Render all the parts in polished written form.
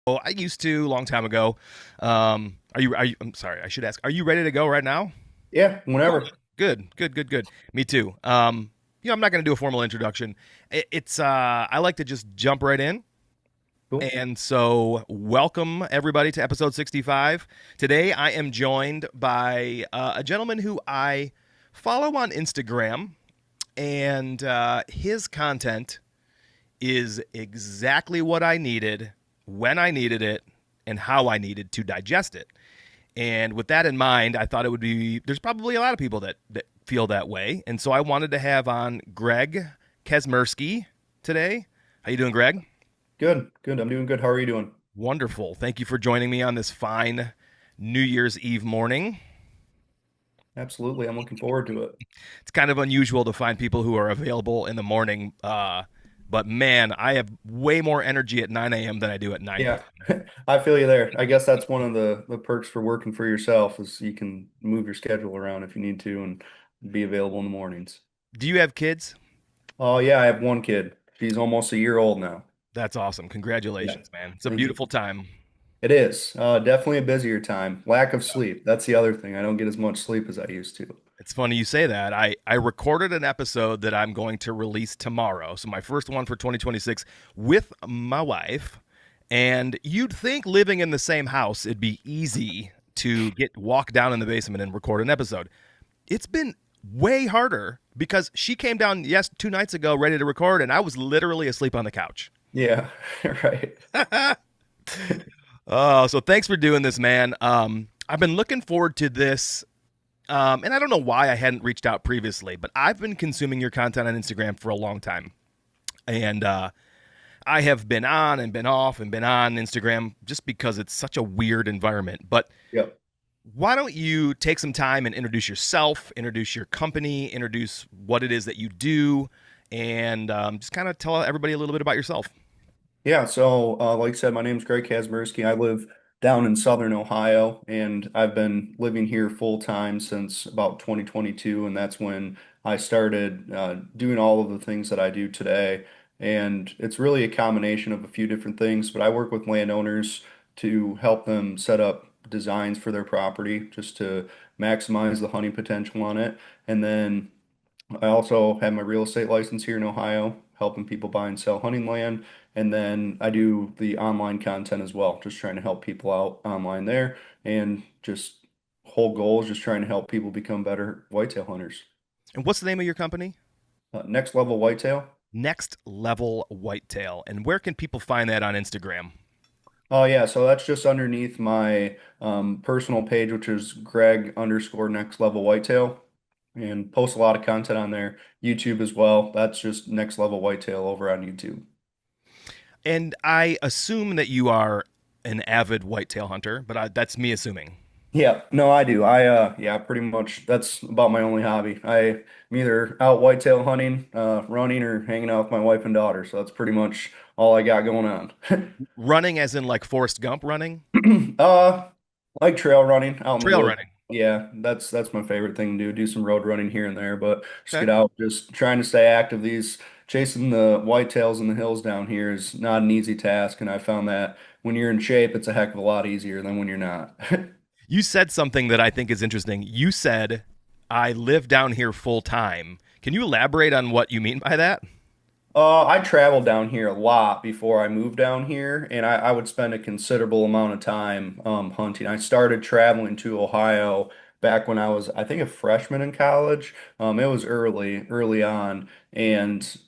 Oh, I used to a long time ago. I'm sorry, I should ask. Are you ready to go right now? Yeah, Cool. whenever. Good, good, good, good. Me too. I'm not going to do a formal introduction. I like to just jump right in. Cool. And so, welcome everybody to episode 65. Today, I am joined by a gentleman who I follow on Instagram, and his content is exactly what I needed, when I needed it, and how I needed to digest it. And with that in mind, I thought it would be there's probably a lot of people that feel that way. And so I wanted to have on Greg Kazmierski today. How you doing, Greg? Good, good. I'm doing good. How are you doing? Wonderful. Thank you for joining me on this fine New Year's Eve morning. Absolutely. I'm looking forward to it. It's kind of unusual to find people who are available in the morning, but man, I have way more energy at 9 a.m. than I do at 9 Yeah, p.m. I feel you there. I guess that's one of the perks for working for yourself is you can move your schedule around if you need to and be available in the mornings. Do you have kids? Oh yeah, I have one kid. She's almost a year old now. That's awesome. Yeah, Congratulations, man. It's a thank you. beautiful time. It is definitely a busier time. Lack of sleep. That's the other thing. I don't get as much sleep as I used to. It's funny you say that. I recorded an episode that I'm going to release tomorrow. So, my first one for 2026 with my wife. And you'd think living in the same house, it'd be easy to walk down in the basement and record an episode. It's been way harder because she came down, yes, 2 nights ago, ready to record, and I was literally asleep on the couch. Yeah, right. Oh, so thanks for doing this, man. I've been looking forward to this. And I don't know why I hadn't reached out previously, but I've been consuming your content on Instagram for a long time. And I have been on and been off and been on Instagram just because it's such a weird environment. But Yep. why don't you take some time and introduce yourself, introduce your company, introduce what it is that you do, and just kind of tell everybody a little bit about yourself? Yeah, so like I said, my name's Greg Kazmierski. I live down in Southern Ohio, and I've been living here full time since about 2022, and that's when I started doing all of the things that I do today. And it's really a combination of a few different things, but I work with landowners to help them set up designs for their property just to maximize the hunting potential on it. And then I also have my real estate license here in Ohio, helping people buy and sell hunting land. And then I do the online content as well, just trying to help people out online there. And just whole goal is just trying to help people become better whitetail hunters. And what's the name of your company? Next Level Whitetail. Next Level Whitetail. And where can people find that on Instagram? Oh yeah, so that's just underneath my personal page, which is Greg underscore Next Level Whitetail, and post a lot of content on there. YouTube as well. That's just Next Level Whitetail over on YouTube. And I assume that you are an avid whitetail hunter, but that's me assuming. Yeah, no, I do. Yeah, pretty much that's about my only hobby. I'm either out whitetail hunting, running, or hanging out with my wife and daughter. So that's pretty much all I got going on. Running, as in like Forrest Gump running, Uh, like trail running out in the trail woods. running. Yeah, that's my favorite thing to do. Do some road running here and there, but just Okay. get out, just trying to stay active. These chasing the whitetails in the hills down here is not an easy task, and I found that when you're in shape, it's a heck of a lot easier than when you're not. You said something that I think is interesting. You said, I live down here full time. Can you elaborate on what you mean by that? I traveled down here a lot before I moved down here, and I would spend a considerable amount of time hunting. I started traveling to Ohio back when I was, I think, a freshman in college. It was early on, and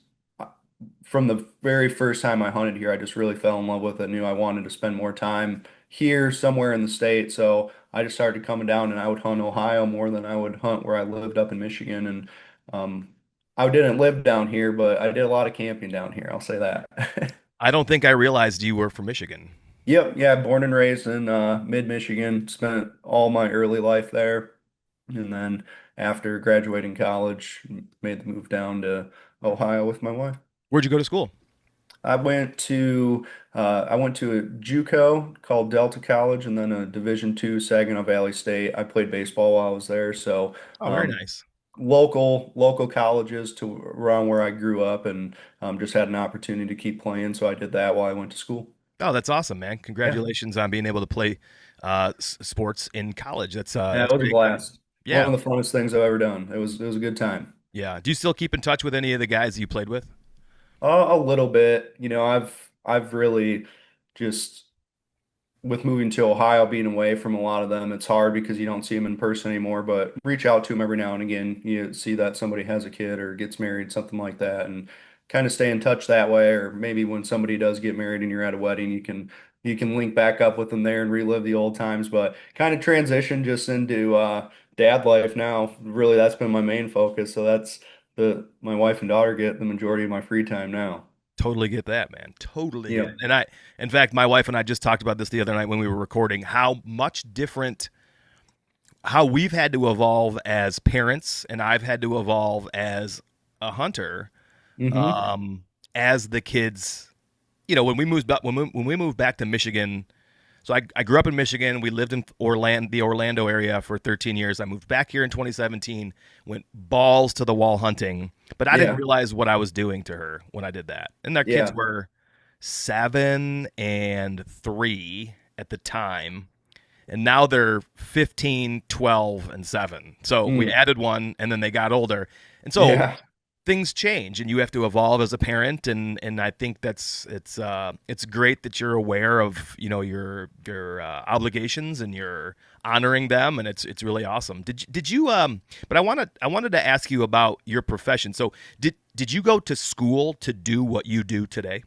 from the very first time I hunted here, I just really fell in love with it. Knew I wanted to spend more time here somewhere in the state, so I just started coming down, and I would hunt Ohio more than I would hunt where I lived up in Michigan, and um, I didn't live down here, but I did a lot of camping down here. I'll say that. I don't think I realized you were from Michigan. Yep, yeah, born and raised in mid-Michigan. Spent all my early life there, and then after graduating college, made the move down to Ohio with my wife. Where'd you go to school? I went to a JUCO called Delta College, and then a Division II Saginaw Valley State. I played baseball while I was there, so Oh, very um, nice. local colleges to around where I grew up, and just had an opportunity to keep playing, so I did that while I went to school. Oh, that's awesome, man! Yeah. Congratulations on being able to play sports in college. Yeah, it That's was a pretty exciting. blast. One Yeah, of the funnest things I've ever done. It was a good time. yeah. Do you still keep in touch with any of the guys you played with? A little bit. I've really just with moving to Ohio, being away from a lot of them, it's hard because you don't see them in person anymore. But reach out to them every now and again. You see that somebody has a kid or gets married, something like that, and kind of stay in touch that way. Or maybe when somebody does get married and you're at a wedding, you can link back up with them there and relive the old times. But kind of transition just into dad life now. Really, that's been my main focus. So that's the my wife and daughter get the majority of my free time now. Totally get that, man. Totally get it. Yep. In fact, my wife and I just talked about this the other night when we were recording. How much different, how we've had to evolve as parents, and I've had to evolve as a hunter, Hmm. um, as the kids. When we moved back to Michigan. So I grew up in Michigan. We lived in the Orlando area for 13 years. I moved back here in 2017, went balls to the wall hunting, but I didn't Yeah. realize what I was doing to her when I did that. And their kids Yeah. were 7 and 3 at the time. And now they're 15, 12, and 7. So we Mm. added one and then they got older. And so Yeah. things change and you have to evolve as a parent, and I think it's great that you're aware of your obligations and you're honoring them, and it's really awesome. Did you but I wanted to ask you about your profession. So did you go to school to do what you do today?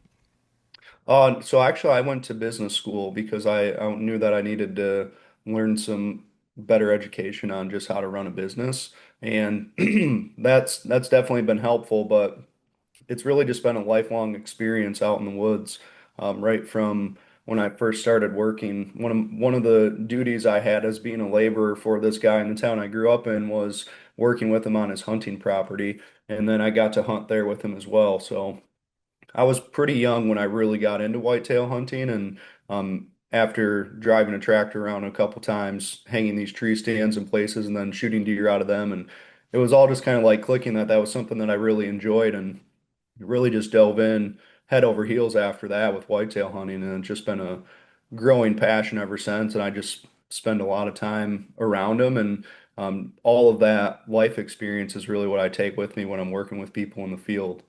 So actually, I went to business school because I knew that I needed to learn some better education on just how to run a business, and that's definitely been helpful. But it's really just been a lifelong experience out in the woods, right from when I first started working. One of the duties I had as being a laborer for this guy in the town I grew up in was working with him on his hunting property, and then I got to hunt there with him as well. So. I was pretty young when I really got into whitetail hunting, and after driving a tractor around a couple times, hanging these tree stands in places, and then shooting deer out of them, and it was all just kind of like clicking that that was something that I really enjoyed, and really just dove in head over heels after that with whitetail hunting, and it's just been a growing passion ever since. And I just spend a lot of time around them, and all of that life experience is really what I take with me when I'm working with people in the field.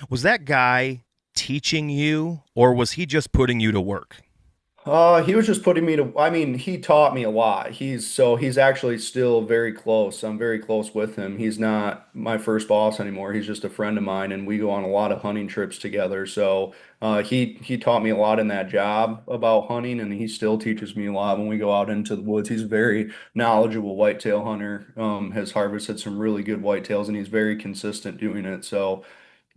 Was that guy teaching you, or was he just putting you to work? He was just putting me to, I mean, he taught me a lot. He's actually still very close. I'm very close with him. He's not my first boss anymore. He's just a friend of mine, and we go on a lot of hunting trips together. So, he taught me a lot in that job about hunting, and he still teaches me a lot when we go out into the woods. He's a very knowledgeable whitetail hunter. Has harvested some really good whitetails, and he's very consistent doing it. So,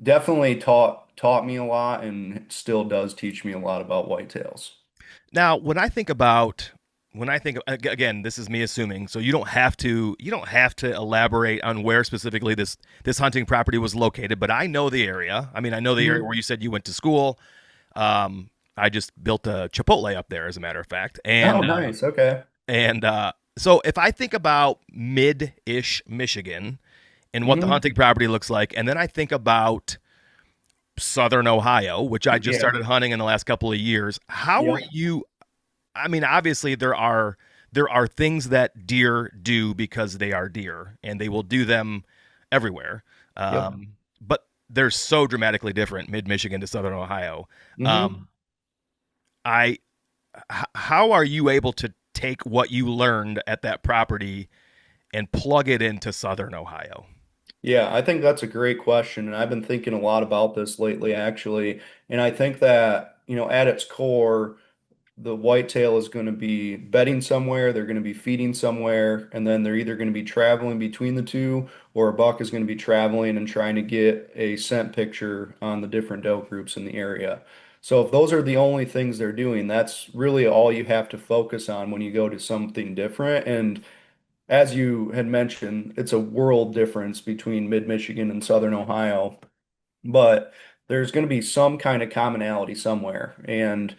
definitely taught me a lot, and still does teach me a lot about whitetails. Now, when I think again, this is me assuming, so you don't have to elaborate on where specifically this hunting property was located, but I know the area. I mean, I know the area Mhm. where you said you went to school. I just built a Chipotle up there, as a matter of fact, Oh, and nice. Okay. so if I think about mid-ish Michigan and what the Hmm. hunting property looks like, and then I think about Southern Ohio, which I just Yeah. started hunting in the last couple of years. How are Yep. you? I mean, obviously there are things that deer do because they are deer, and they will do them everywhere. Yep. But they're so dramatically different, mid Michigan to Southern Ohio. Hmm. Um, I, how are you able to take what you learned at that property and plug it into Southern Ohio? Yeah, I think that's a great question. And I've been thinking a lot about this lately, actually. And I think that, at its core, the whitetail is going to be bedding somewhere, they're going to be feeding somewhere, and then they're either going to be traveling between the two, or a buck is going to be traveling and trying to get a scent picture on the different doe groups in the area. So if those are the only things they're doing, that's really all you have to focus on when you go to something different. And as you had mentioned, it's a world difference between mid-Michigan and southern Ohio, but there's going to be some kind of commonality somewhere. And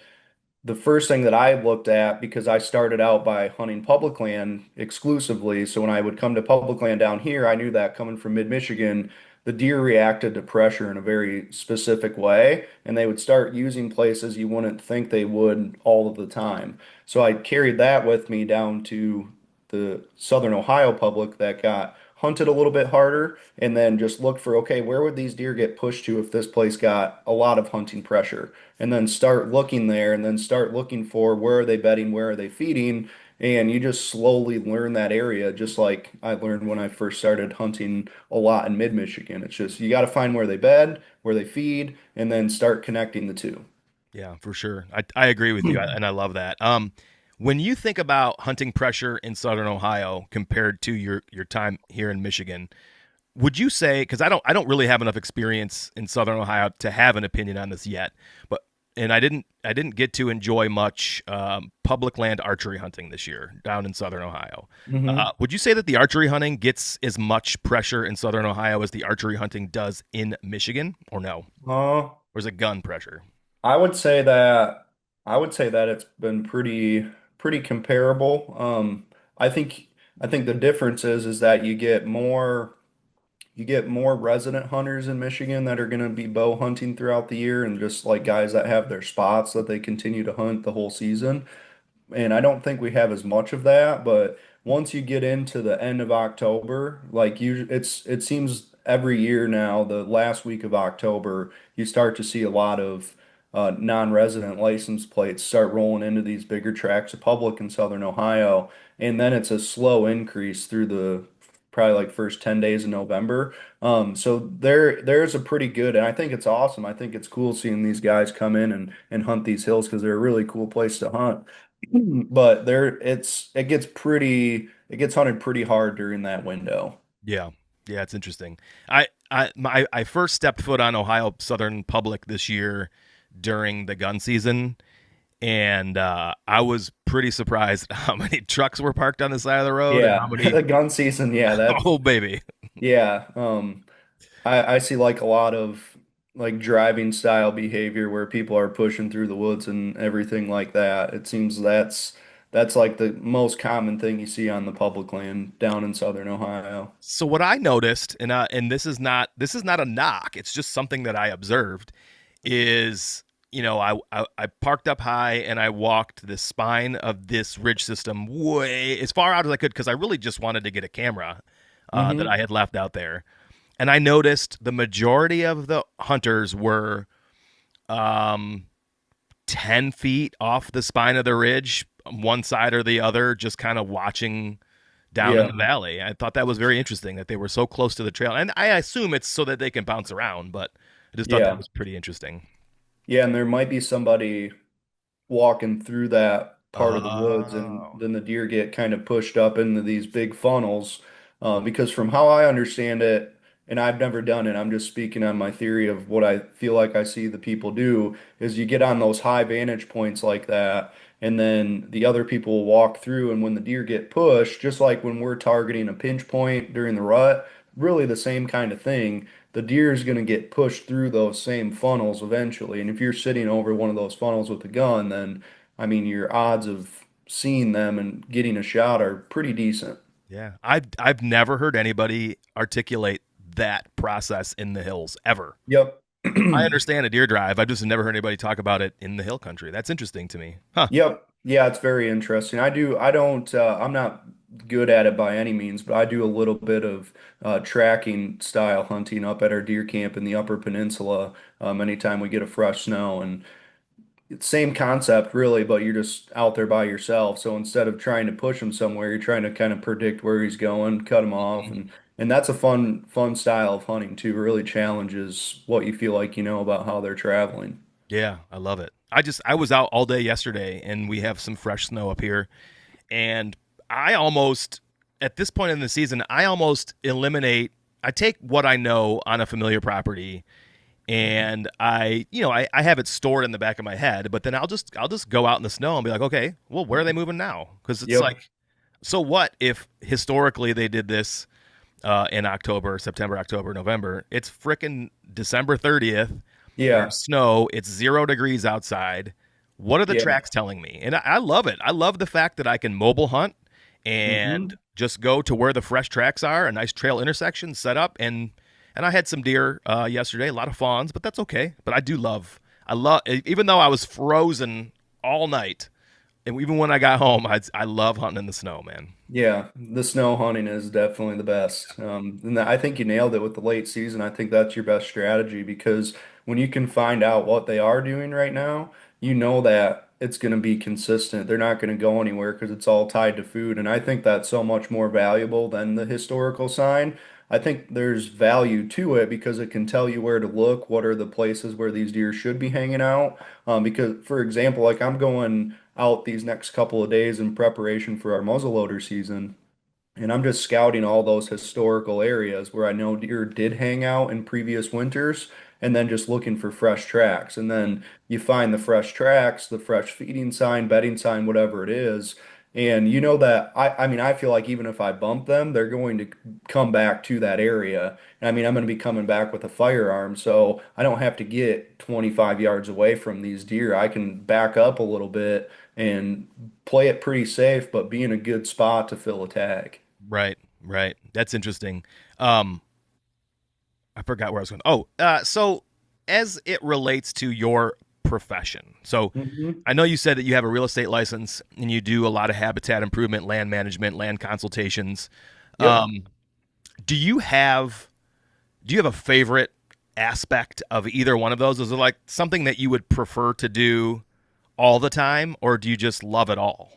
the first thing that I looked at, because I started out by hunting public land exclusively, so when I would come to public land down here, I knew that coming from mid-Michigan, the deer reacted to pressure in a very specific way, and they would start using places you wouldn't think they would all of the time. So I carried that with me down to the Southern Ohio public that got hunted a little bit harder, and then just looked for, okay, where would these deer get pushed to if this place got a lot of hunting pressure? And then start looking there, and then start looking for where are they bedding, where are they feeding, and you just slowly learn that area, just like I learned when I first started hunting a lot in mid-Michigan. It's just you got to find where they bed, where they feed, and then start connecting the two. Yeah, for sure. I agree with you, and I love that. When you think about hunting pressure in Southern Ohio compared to your time here in Michigan, would you say, because I don't really have enough experience in Southern Ohio to have an opinion on this yet, but and I didn't get to enjoy much public land archery hunting this year down in Southern Ohio. Hmm. Would you say that the archery hunting gets as much pressure in Southern Ohio as the archery hunting does in Michigan, or no? Uh, Or is it gun pressure? I would say that I would say that it's been pretty comparable. I think the difference is that you get more resident hunters in Michigan that are going to be bow hunting throughout the year, and just like guys that have their spots that they continue to hunt the whole season. And I don't think we have as much of that, but once you get into the end of October, like it seems every year now, the last week of October, you start to see a lot of non-resident license plates start rolling into these bigger tracts of public in Southern Ohio, and then it's a slow increase through the probably like first 10 days of November. So there's a pretty good, and I think it's awesome. I think it's cool seeing these guys come in and hunt these hills because they're a really cool place to hunt. But it gets hunted pretty hard during that window. Yeah, yeah, it's interesting. I first stepped foot on Ohio Southern Public this year during the gun season, and I was pretty surprised at how many trucks were parked on the side of the road and how Yeah, many. the gun season, yeah, that's Oh baby, yeah. I see like a lot of like driving style behavior where people are pushing through the woods and everything like that. It seems that's like the most common thing you see on the public land down in Southern Ohio. so what I noticed, and this is not a knock. It's just something that I observed. Is I parked up high and I walked the spine of this ridge system way as far out as I could because I really just wanted to get a camera that I Hmm. had left out there, and I noticed the majority of the hunters were um, 10 feet off the spine of the ridge, one side or the other, just kind of watching down in Yeah. the valley. I thought that was very interesting that they were so close to the trail. And I assume it's so that they can bounce around, but I just thought that Yeah. was pretty interesting. Yeah, and there might be somebody walking through that part of the woods, and Oh. then the deer get kind of pushed up into these big funnels. Because from how I understand it, and I've never done it, I'm just speaking on my theory of what I feel like I see the people do, is you get on those high vantage points like that, and then the other people will walk through, and when the deer get pushed, just like when we're targeting a pinch point during the rut, really the same kind of thing. The deer is going to get pushed through those same funnels eventually. And if you're sitting over one of those funnels with a gun, then I mean, your odds of seeing them and getting a shot are pretty decent. Yeah. I've never heard anybody articulate that process in the hills ever. Yep. I understand a deer drive. I've just never heard anybody talk about it in the hill country. That's interesting to me. Huh. Yep. Yeah, it's very interesting. I don't, I'm not good at it by any means, but I do a little bit of tracking style hunting up at our deer camp in the Upper Peninsula anytime we get a fresh snow. And it's same concept really, but you're just out there by yourself. So instead of trying to push him somewhere, you're trying to kind of predict where he's going, cut him off, and that's a fun style of hunting too. It really challenges what you feel like you know about how they're traveling. Yeah, I love it. I was out all day yesterday and we have some fresh snow up here, and I almost at this point in the season I almost eliminate I take what I know on a familiar property and I have it stored in the back of my head, but then I'll just go out in the snow and be like, okay, well, where are they moving now? Because it's Yep. like, so what if historically they did this in October, September, October, November? It's frickin' December 30th. There's Yeah. snow. It's 0 degrees outside. What are the Yeah. tracks telling me? And I love it. I love the fact that I can mobile hunt and Hmm. just go to where the fresh tracks are, a nice trail intersection set up, and and I had some deer yesterday, a lot of fawns, but that's okay. But I love, even though I was frozen all night, and even when I got home, I love hunting in the snow, man. Yeah, the snow hunting is definitely the best. And I think you nailed it with the late season. I think that's your best strategy because when you can find out what they are doing right now, you know that it's going to be consistent. They're not going to go anywhere because it's all tied to food. And I think that's so much more valuable than the historical sign. I think there's value to it because it can tell you where to look, what are the places where these deer should be hanging out. Because, for example, like I'm going out these next couple of days in preparation for our muzzleloader season. And I'm just scouting all those historical areas where I know deer did hang out in previous winters and then just looking for fresh tracks. And then you find the fresh tracks, the fresh feeding sign, bedding sign, whatever it is. And you know that I mean, I feel like even if I bump them, they're going to come back to that area. And I mean, I'm going to be coming back with a firearm, so I don't have to get 25 yards away from these deer. I can back up a little bit and play it pretty safe, but be in a good spot to fill a tag. Right, right. That's interesting. I forgot where I was going. Oh, so as it relates to your profession, so Mhm. I know you said that you have a real estate license and you do a lot of habitat improvement, land management, land consultations. Yep. Um, do you have a favorite aspect of either one of those? Is it like something that you would prefer to do all the time, or do you just love it all?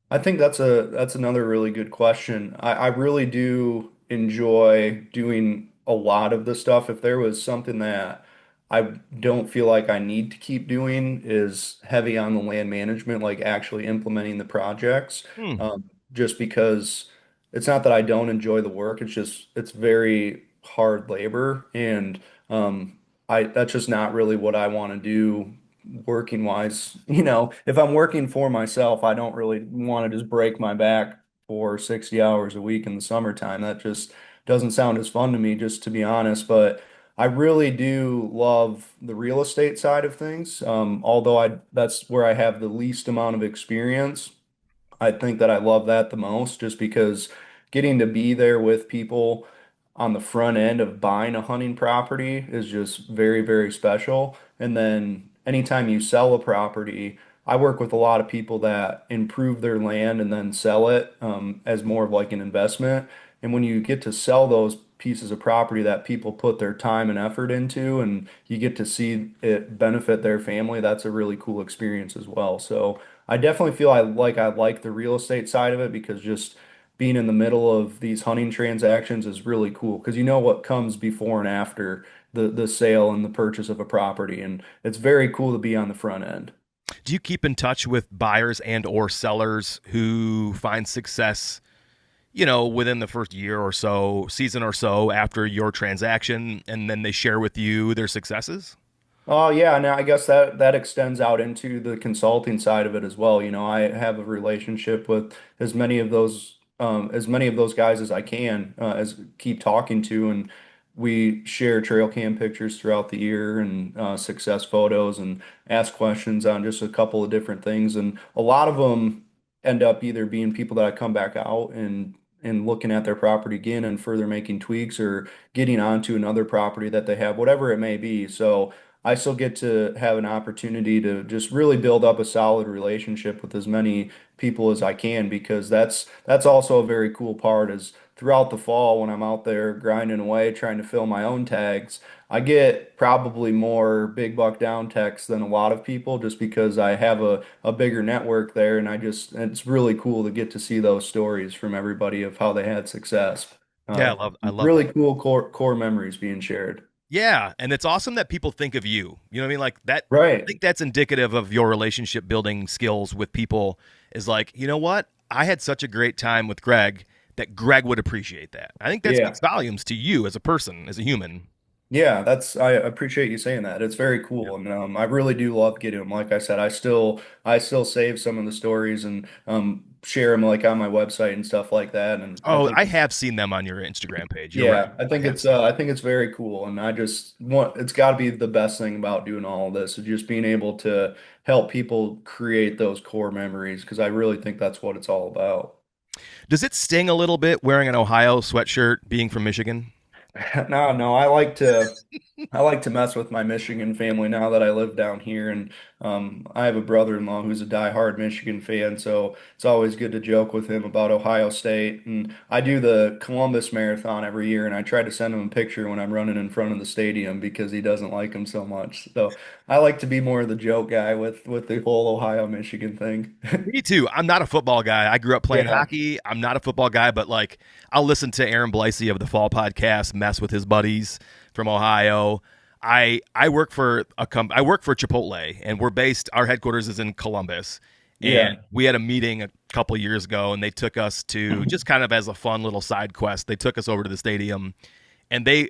I think that's another really good question. I really do enjoy doing a lot of the stuff. If there was something that I don't feel like I need to keep doing is heavy on the land management, like actually implementing the projects. Hmm. Just because it's not that I don't enjoy the work, it's just it's very hard labor and I that's just not really what I want to do working wise. If I'm working for myself, I don't really want to just break my back for 60 hours a week in the summertime. That just doesn't sound as fun to me, just to be honest. But I really do love the real estate side of things. Although that's where I have the least amount of experience. I think that I love that the most just because getting to be there with people on the front end of buying a hunting property is just very, very special. And then anytime you sell a property, I work with a lot of people that improve their land and then sell it as more of like an investment. And when you get to sell those pieces of property that people put their time and effort into, and you get to see it benefit their family, that's a really cool experience as well. So I definitely feel I like the real estate side of it because just being in the middle of these hunting transactions is really cool because you know what comes before and after the sale and the purchase of a property, and it's very cool to be on the front end. Do you keep in touch with buyers and or sellers who find success, within the first year or so, season or so after your transaction, and then they share with you their successes? Oh yeah, now I guess that extends out into the consulting side of it as well. I have a relationship with as many of those guys as I can as keep talking to, and we share trail cam pictures throughout the year and success photos and ask questions on just a couple of different things, and a lot of them end up either being people that I come back out and looking at their property again and further making tweaks or getting onto another property that they have, whatever it may be. So. I still get to have an opportunity to just really build up a solid relationship with as many people as I can because that's also a very cool part is throughout the fall when I'm out there grinding away trying to fill my own tags, I get probably more big buck down texts than a lot of people just because I have a bigger network there and it's really cool to get to see those stories from everybody of how they had success. Yeah, Uh, I love really that. cool core memories being shared. Yeah, and it's awesome that people think of you. You know what I mean? Like that. I Right. think that's indicative of your relationship building skills with people. Is like, you know what? I had such a great time with Greg that Greg would appreciate that. I think that Yeah. speaks volumes to you as a person, as a human. Yeah, I appreciate you saying that. It's very Yeah. cool, and I really do love getting them. Like I said, I still save some of the stories and share them like on my website and stuff like that. And I Oh, think I have seen them on your Instagram page. You're right. yeah, I I think have it's seen uh, them. I think it's very cool, and I just want it's got to be the best thing about doing all of this is just being able to help people create those core memories because I really think that's what it's all about. Does it sting a little bit wearing an Ohio sweatshirt, being from Michigan? No, no, I like to mess with my Michigan family now that I live down here, and I have a brother-in-law who's a diehard Michigan fan, so it's always good to joke with him about Ohio State. And I do the Columbus Marathon every year, and I try to send him a picture when I'm running in front of the stadium because he doesn't like them so much. So I like to be more of the joke guy with the whole Ohio Michigan thing. Me too. I'm not a football guy. I grew up playing Yeah, hockey. I'm not a football guy, but like I'll listen to Aaron Blasey of the Fall Podcast, mess with his buddies from Ohio. I work for I work for Chipotle, and we're based. Our headquarters is in Columbus, and yeah, we had a meeting a couple years ago, and they took us to just kind of as a fun little side quest. They took us over to the stadium, and they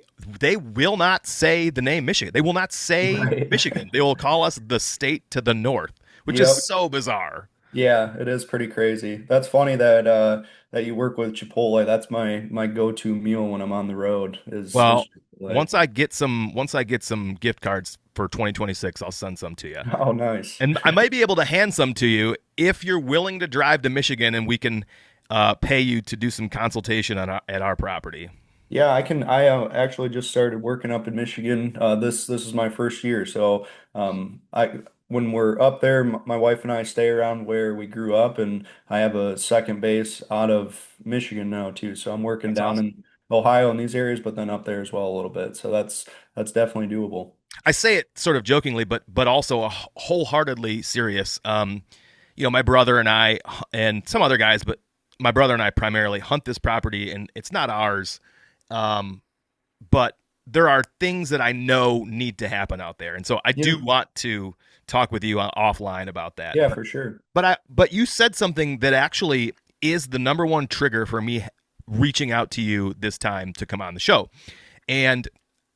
will not say the name Michigan. They will not say right. Michigan. They will call us the state to the north, which is Yep. so bizarre. Yeah, it is pretty crazy. That's funny that you work with Chipotle. That's my go-to meal when I'm on the road is Well, Chipotle. once I get some gift cards for 2026, I'll send some to you. Oh, nice. And I might be able to hand some to you if you're willing to drive to Michigan and we can pay you to do some consultation at our property. Yeah, I can. I actually just started working up in Michigan. This is my first year, so I when we're up there, my wife and I stay around where we grew up, and I have a second base out of Michigan now too. So I'm working That's down awesome. in Ohio in these areas, but then up there as well a little bit. So that's definitely doable. I say it sort of jokingly, but also wholeheartedly serious. My brother and I and some other guys, but my brother and I primarily hunt this property, and it's not ours. Um, but there are things that I know need to happen out there, and so I Yeah, do want to talk with you offline about that. yeah, But for sure. but you said something that actually is the number one trigger for me reaching out to you this time to come on the show, and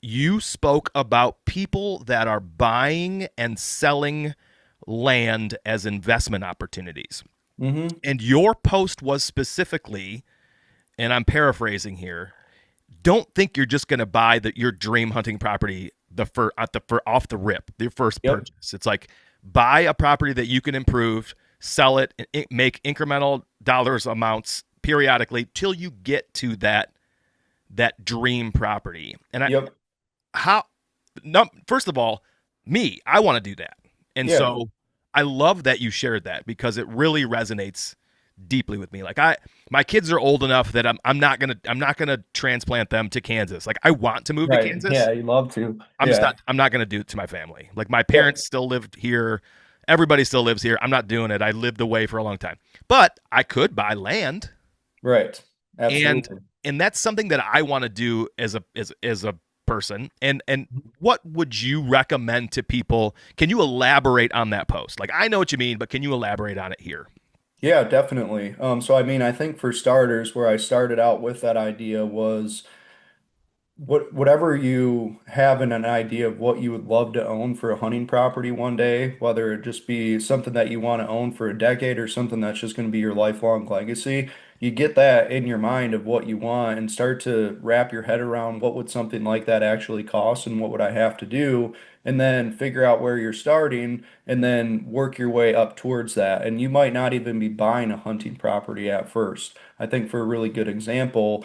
you spoke about people that are buying and selling land as investment opportunities. Hmm. And your post was specifically, and I'm paraphrasing here, don't think you're just going to buy your dream hunting property off the rip, your first Yep. purchase. It's like buy a property that you can improve, sell it, and make incremental dollars amounts periodically till you get to that dream property. And I Yep. how no first of all, I want to do that. And Yeah. so I love that you shared that because it really resonates deeply with me. Like my kids are old enough that I'm not gonna transplant them to Kansas. Like I want to move to Right. Kansas. Yeah, you love to. Yeah. I'm not gonna do it to my family. Like my Yep. parents still lived here. Everybody still lives here. I'm not doing it. I lived away for a long time. But I could buy land, Right. and Absolutely. that's something that I want to do as a person. And what would you recommend to people? Can you elaborate on that post? Like I know what you mean, but can you elaborate on it here? Yeah, definitely. So I mean, I think for starters, where I started out with that idea was whatever you have in an idea of what you would love to own for a hunting property one day, whether it just be something that you want to own for a decade or something that's just going to be your lifelong legacy, you get that in your mind of what you want and start to wrap your head around what would something like that actually cost and what would I have to do, and then figure out where you're starting and then work your way up towards that. And you might not even be buying a hunting property at first. I think for a really good example,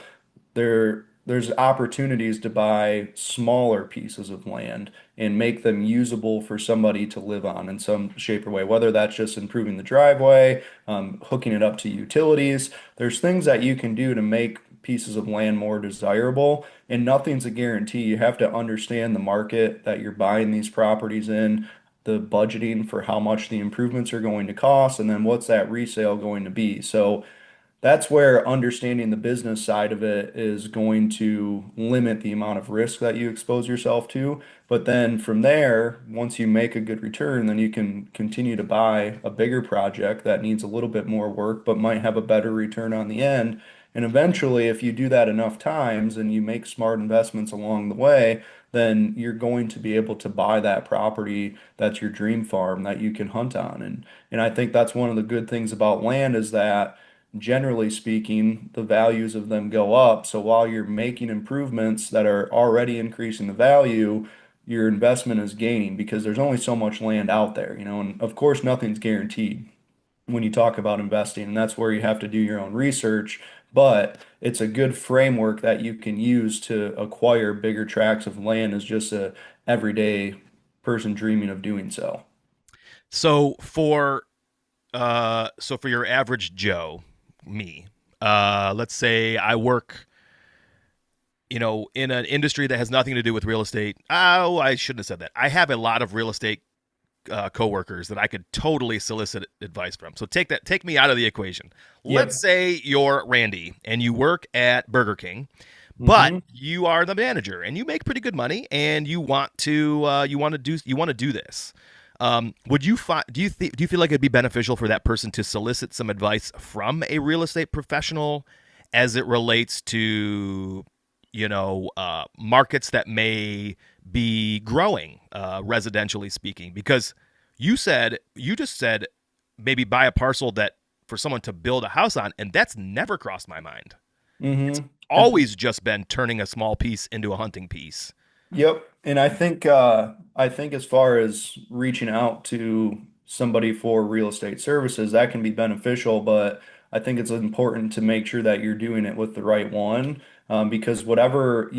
there's opportunities to buy smaller pieces of land and make them usable for somebody to live on in some shape or way, whether that's just improving the driveway, hooking it up to utilities. There's things that you can do to make pieces of land more desirable, and nothing's a guarantee. You have to understand the market that you're buying these properties in, the budgeting for how much the improvements are going to cost, and then what's that resale going to be. So that's where understanding the business side of it is going to limit the amount of risk that you expose yourself to. But then from there, once you make a good return, then you can continue to buy a bigger project that needs a little bit more work, but might have a better return on the end. And eventually, if you do that enough times and you make smart investments along the way, then you're going to be able to buy that property that's your dream farm that you can hunt on. And I think that's one of the good things about land is that generally speaking, the values of them go up. So while you're making improvements that are already increasing the value, your investment is gaining because there's only so much land out there, and of course, nothing's guaranteed when you talk about investing, and that's where you have to do your own research. but it's a good framework that you can use to acquire bigger tracts of land as just a everyday person dreaming of doing so. So for your average Joe, me, let's say I work, in an industry that has nothing to do with real estate. Oh, I shouldn't have said that. I have a lot of real estate coworkers that I could totally solicit advice from. So take me out of the equation. Let's Yep. say you're Randy and you work at Burger King, but Hmm. you are the manager and you make pretty good money and you want to do this. Would you find do you feel like it'd be beneficial for that person to solicit some advice from a real estate professional as it relates to markets that may be growing, residentially speaking? Because you just said maybe buy a parcel that for someone to build a house on, and that's never crossed my mind. It's Hmm. always just been turning a small piece into a hunting piece. Yep. And I think as far as reaching out to somebody for real estate services, that can be beneficial, but I think it's important to make sure that you're doing it with the right one. Because whatever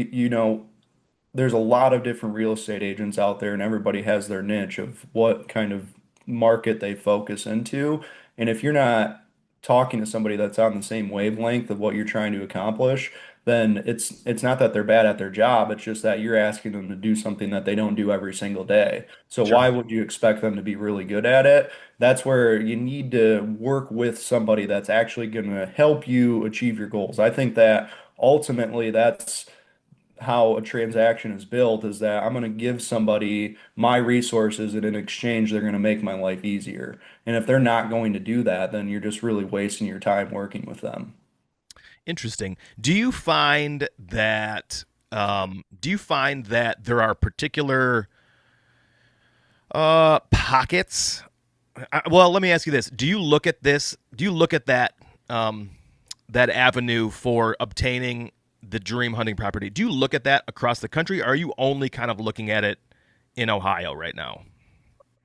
there's a lot of different real estate agents out there, and everybody has their niche of what kind of market they focus into. And if you're not talking to somebody that's on the same wavelength of what you're trying to accomplish, then it's not that they're bad at their job. It's just that you're asking them to do something that they don't do every single day. So Sure. why would you expect them to be really good at it? That's where you need to work with somebody that's actually going to help you achieve your goals. I think that ultimately that's how a transaction is built, is that I'm going to give somebody my resources and in exchange they're going to make my life easier. And if they're not going to do that, then you're just really wasting your time working with them. Interesting. Do you find that there are particular pockets? Well, let me ask you this: Do you look at this? Do you look at um, that avenue for obtaining the dream hunting property? Do you look at that across the country? Or are you only kind of looking at it in Ohio right now?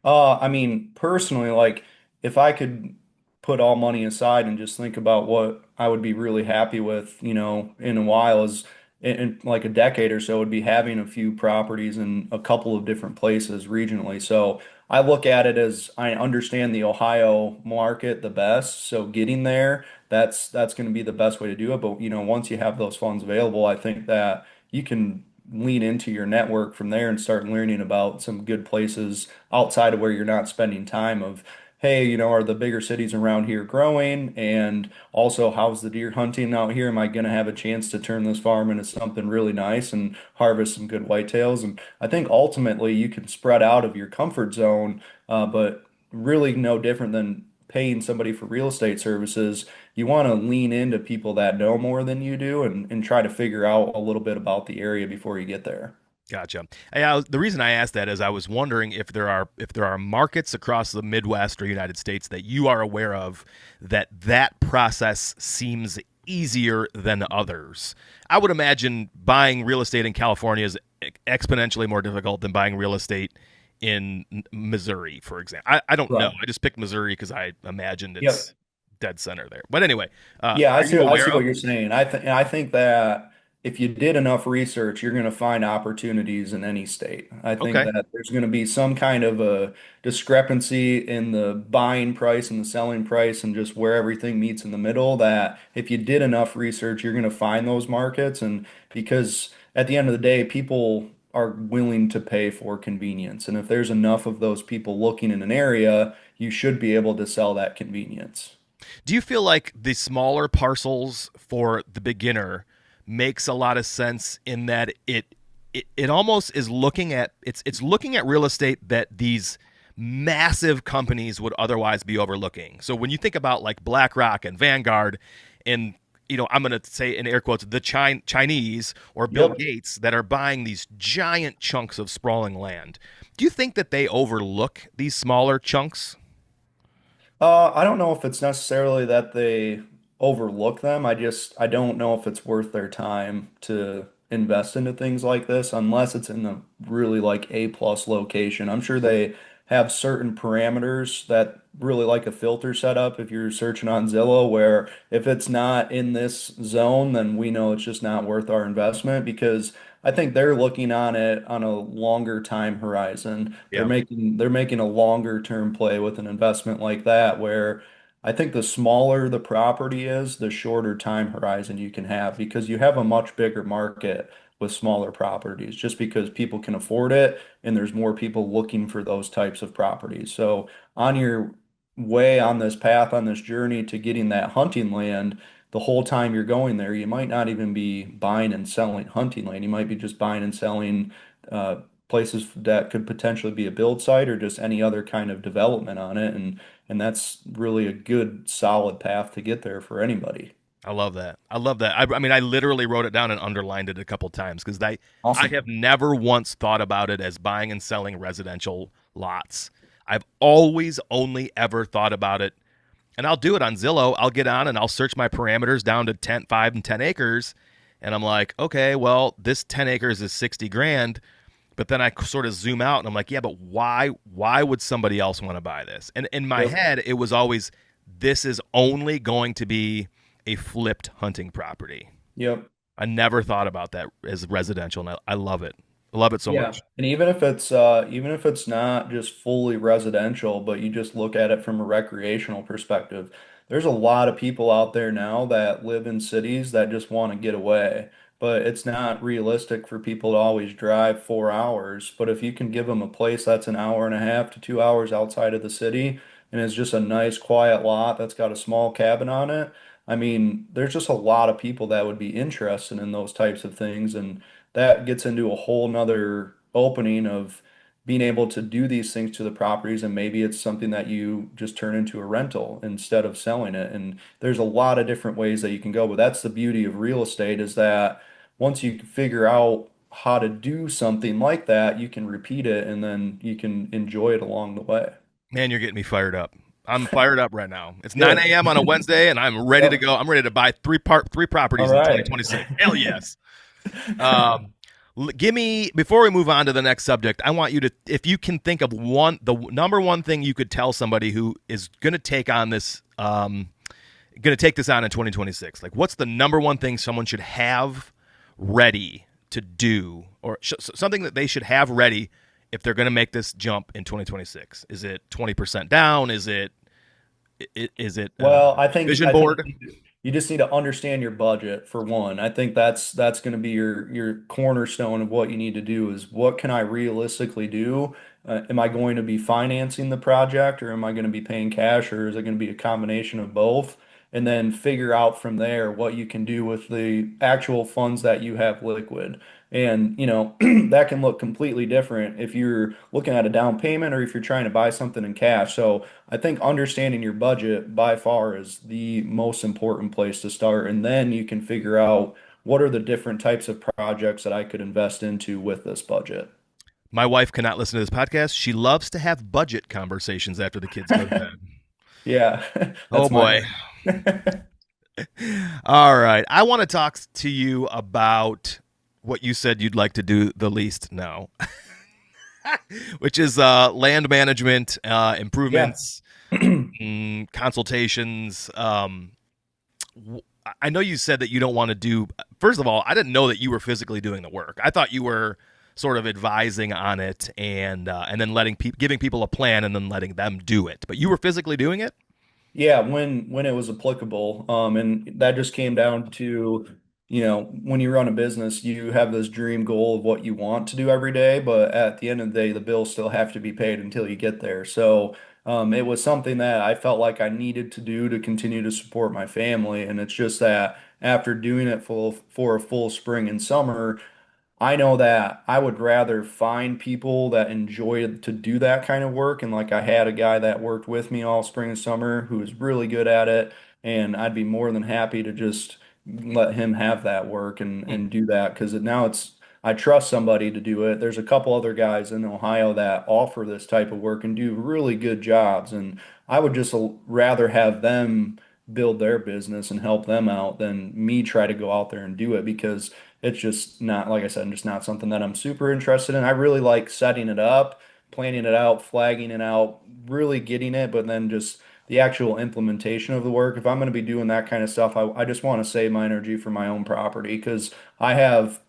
I mean, personally, like if I could put all money aside and just think about what I would be really happy with, in a while is in like a decade or so would be having a few properties in a couple of different places regionally. So I look at it as I understand the Ohio market the best. So getting there, that's going to be the best way to do it. But once you have those funds available, I think that you can lean into your network from there and start learning about some good places outside of where you're not spending time of, hey, are the bigger cities around here growing? And also, how's the deer hunting out here? Am I going to have a chance to turn this farm into something really nice and harvest some good whitetails? And I think ultimately you can spread out of your comfort zone, but really no different than paying somebody for real estate services. You want to lean into people that know more than you do and try to figure out a little bit about the area before you get there. Gotcha. The reason I asked that is I was wondering if there are markets across the Midwest or United States that you are aware of that process seems easier than others. I would imagine buying real estate in California is exponentially more difficult than buying real estate in Missouri, for example. I don't know. Right. I just picked Missouri because I imagined Yep. it's dead center there. But anyway, Yeah, are you I aware see what of? you're saying. I think that if you did enough research, you're going to find opportunities in any state. I think Okay, that there's going to be some kind of a discrepancy in the buying price and the selling price and just where everything meets in the middle, that if you did enough research, you're going to find those markets. And because at the end of the day, people are willing to pay for convenience. And if there's enough of those people looking in an area, you should be able to sell that convenience. do you feel like the smaller parcels for the beginner makes a lot of sense in that it almost is looking at it's looking at real estate that these massive companies would otherwise be overlooking. So when you think about like BlackRock and Vanguard and I'm going to say in air quotes the Chinese or Bill Yep. Gates that are buying these giant chunks of sprawling land. Do you think that they overlook these smaller chunks? I don't know if it's necessarily that they overlook them. I don't know if it's worth their time to invest into things like this unless it's in a really like A plus location. I'm sure they have certain parameters that really like a filter setup if you're searching on Zillow, where if it's not in this zone, then we know it's just not worth our investment because I think they're looking on it on a longer time horizon. Yeah. They're making a longer term play with an investment like that where I think the smaller the property is, the shorter time horizon you can have because you have a much bigger market with smaller properties just because people can afford it and there's more people looking for those types of properties. So on your way on this path, on this journey to getting that hunting land, the whole time you're going there, you might not even be buying and selling hunting land. You might be just buying and selling uh, places that could potentially be a build site or just any other kind of development on it. And that's really a good, solid path to get there for anybody. I love that. I love that. I mean, I literally wrote it down and underlined it a couple times because I Awesome. have never once thought about it as buying and selling residential lots. I've always only ever thought about it, and I'll do it on Zillow. I'll get on and I'll search my parameters down to 10, 5, and 10 acres. And I'm like, okay, well, this 10 acres is 60 grand. But then I sort of zoom out and I'm like, yeah, but why would somebody else want to buy this? And in my Yep. head, it was always, this is only going to be a flipped hunting property. Yep. I never thought about that as residential, and I love it. I love it so Yeah. much. And even if it's not just fully residential, but you just look at it from a recreational perspective, there's a lot of people out there now that live in cities that just want to get away. But it's not realistic for people to always drive 4 hours. But if you can give them a place that's an hour and a half to 2 hours outside of the city, and it's just a nice quiet lot that's got a small cabin on it, I mean, there's just a lot of people that would be interested in those types of things. And that gets into a whole nother opening of being able to do these things to the properties, and maybe it's something that you just turn into a rental instead of selling it. And there's a lot of different ways that you can go, but that's the beauty of real estate is that once you figure out how to do something like that, you can repeat it and then you can enjoy it along the way. Man, you're getting me fired up. I'm fired up right now. It's 9 Good. a.m. on a Wednesday, and I'm ready to Yep. go. I'm ready to buy three All properties in right. 2026. Hell yes. Um, Give me before we move on to the next subject. I want you to, if you can think of the number one thing you could tell somebody who is going to take on this, going to take this on in 2026. Like, what's the number one thing someone should have ready to do, or something that they should have ready if they're going to make this jump in 2026? Is it 20% down? Is it Well, vision I think board? you just need to understand your budget for one. I think that's going to be your cornerstone of what you need to do is what can I realistically do? Am I going to be financing the project or am I going to be paying cash or is it going to be a combination of both? And then figure out from there what you can do with the actual funds that you have liquid. And, that can look completely different if you're looking at a down payment or if you're trying to buy something in cash. So I think understanding your budget by far is the most important place to start. And then you can figure out what are the different types of projects that I could invest into with this budget. My wife cannot listen to this podcast. She loves to have budget conversations after the kids go to bed. Yeah, Oh that's my boy. wife. All right. I want to talk to you about what you said you'd like to do the least now, which is land management, Yeah. improvements, consultations. I know you said that you don't want to do. First of all, I didn't know that you were physically doing the work. I thought you were sort of advising on it and then giving people a plan and then letting them do it. But you were physically doing it. Yeah, when it was applicable. And that just came down to, when you run a business, you have this dream goal of what you want to do every day, but at the end of the day, the bills still have to be paid until you get there. So, it was something that I felt like I needed to do to continue to support my family. And it's just that after doing it for a full spring and summer, I know that I would rather find people that enjoy to do that kind of work. And like I had a guy that worked with me all spring and summer who was really good at it. And I'd be more than happy to just let him have that work and do that because now I trust somebody to do it. There's a couple other guys in Ohio that offer this type of work and do really good jobs. And I would just rather have them build their business and help them out than me try to go out there and do it because it's just not, like I said, just not something that I'm super interested in. I really like setting it up, planning it out, flagging it out, really getting it, but then just the actual implementation of the work. If I'm going to be doing that kind of stuff, I just want to save my energy for my own property because I have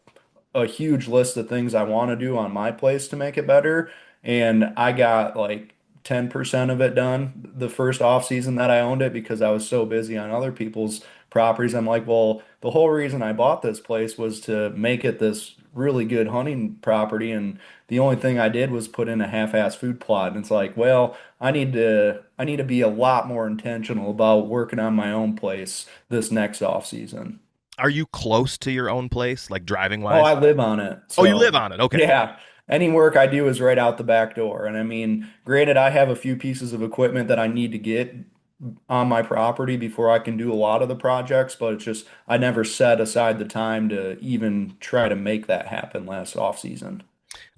a huge list of things I want to do on my place to make it better. And I got like 10% of it done the first off season that I owned it because I was so busy on other people's properties. I'm like, well, the whole reason I bought this place was to make it this really good hunting property. And the only thing I did was put in a half-ass food plot. And it's like, well, I need to be a lot more intentional about working on my own place this next off season. Are you close to your own place, like driving Oh, wise? I live on it. Oh, you live So, on it. Okay. yeah, any work I do is right out the back door. And I mean, granted, I have a few pieces of equipment that I need to get on my property before I can do a lot of the projects, but it's just I never set aside the time to even try to make that happen last off season.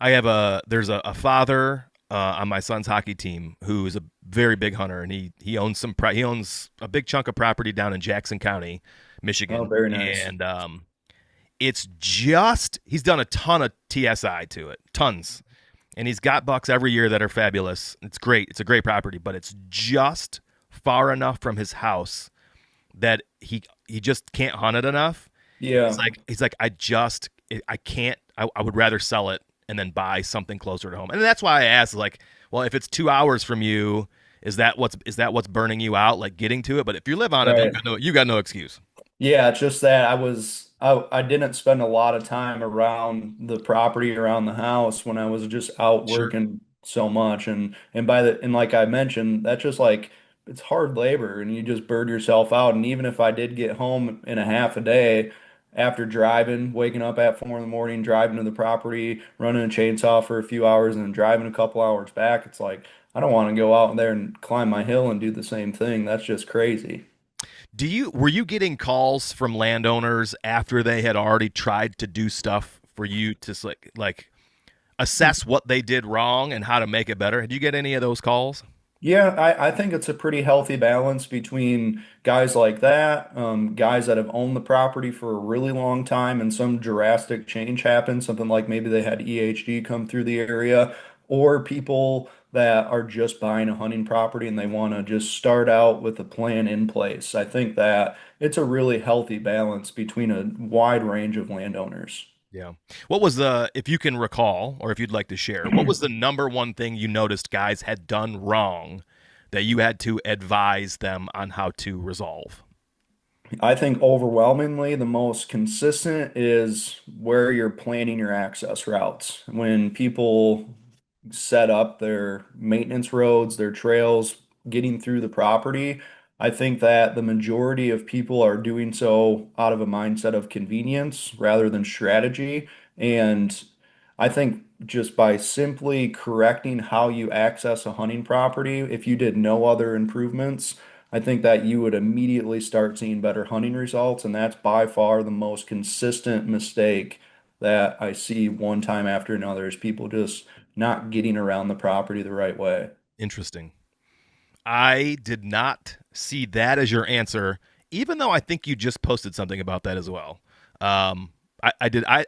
There's a father on my son's hockey team who is a very big hunter, and he owns he owns a big chunk of property down in Jackson County, Oh, Michigan, very nice. and it's just he's done a ton of TSI to it, tons, and he's got bucks every year that are fabulous. It's great. It's a great property, but it's just far enough from his house that he just can't hunt it enough. Yeah, He's like I can't. I would rather sell it and then buy something closer to home. And that's why I asked, like, well, if it's 2 hours from you, is that what's burning you out, like getting to it? But if you live on it, then right. you got no excuse. Yeah, it's just that I didn't spend a lot of time around the property around the house when I was just out Sure. working so much and like I mentioned, that's just like it's hard labor and you just burn yourself out. And even if I did get home in a half a day after driving, waking up at 4 in the morning, driving to the property, running a chainsaw for a few hours and then driving a couple hours back, it's like I don't want to go out there and climb my hill and do the same thing. That's just crazy. Were you getting calls from landowners after they had already tried to do stuff for you to like assess what they did wrong and how to make it better? Did you get any of those calls? Yeah, I think it's a pretty healthy balance between guys like that, guys that have owned the property for a really long time and some drastic change happens, something like maybe they had EHD come through the area, or people that are just buying a hunting property and they want to just start out with a plan in place. I think that it's a really healthy balance between a wide range of landowners. Yeah. What was if you can recall, or if you'd like to share, what was the number one thing you noticed guys had done wrong that you had to advise them on how to resolve? I think overwhelmingly the most consistent is where you're planning your access routes. When people set up their maintenance roads, their trails, getting through the property, I think that the majority of people are doing so out of a mindset of convenience rather than strategy. And I think just by simply correcting how you access a hunting property, if you did no other improvements, I think that you would immediately start seeing better hunting results. And that's by far the most consistent mistake that I see one time after another is people just not getting around the property the right way. Interesting. I did not see that as your answer, even though I think you just posted something about that as well. I did. I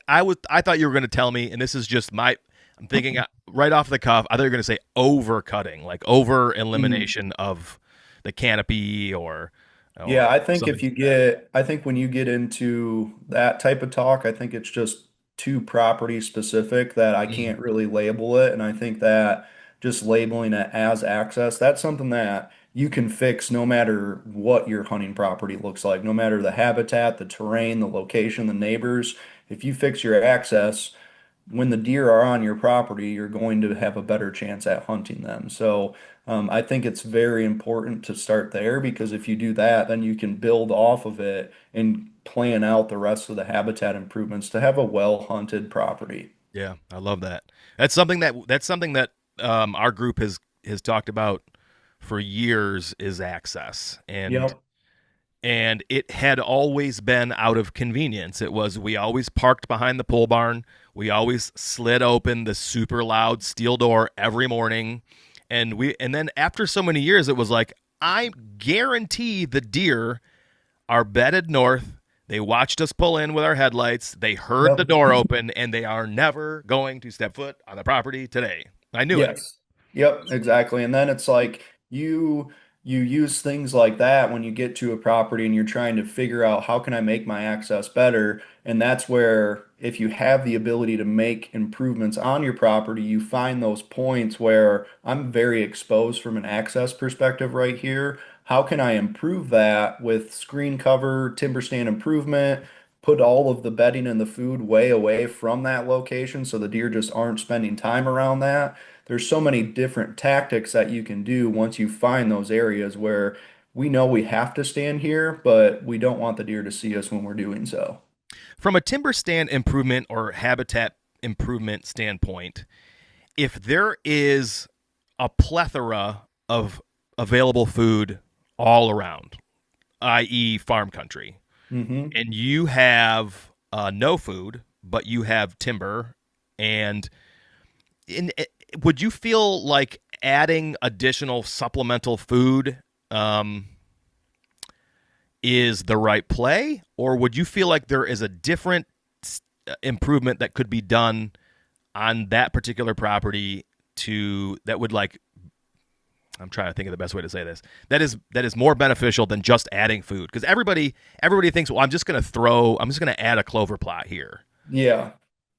thought you were going to tell me, and this is just my. I'm thinking right off the cuff. I thought you were going to say overcutting, like over Mhm. elimination of the canopy Yeah, or I think something if you like that. get, I think when you get into that type of talk, I think it's just too property specific that I Mm, can't really label it. And I think that just labeling it as access, that's something that you can fix no matter what your hunting property looks like, no matter the habitat, the terrain, the location, the neighbors. If you fix your access, when the deer are on your property, you're going to have a better chance at hunting them. So I think it's very important to start there because if you do that, then you can build off of it and plan out the rest of the habitat improvements to have a well-hunted property. yeah, I love that. That's something that our group has talked about for years is access Yep. and it had always been out of convenience. It was we always parked behind the pole barn. We always slid open the super loud steel door every morning. And then after so many years it was like I guarantee the deer are bedded north. They watched us pull in with our headlights. They heard the Yep. door open and they are never going to step foot on the property today. I knew it. Yes. Yep, exactly. And then it's like you use things like that when you get to a property and you're trying to figure out how can I make my access better? And that's where if you have the ability to make improvements on your property, you find those points where I'm very exposed from an access perspective right here. How can I improve that with screen cover, timber stand improvement? Put all of the bedding and the food way away from that location so the deer just aren't spending time around that. There's so many different tactics that you can do once you find those areas where we know we have to stand here, but we don't want the deer to see us when we're doing so. From a timber stand improvement or habitat improvement standpoint, if there is a plethora of available food all around, i.e., farm country, Hmm. and you have no food, but you have timber, and in, would you feel like adding additional supplemental food um, is the right play, or would you feel like there is a different improvement that could be done on that particular property to that would like I'm trying to think of the best way to say this. That is more beneficial than just adding food because everybody thinks, well, I'm just going to add a clover plot here. Yeah.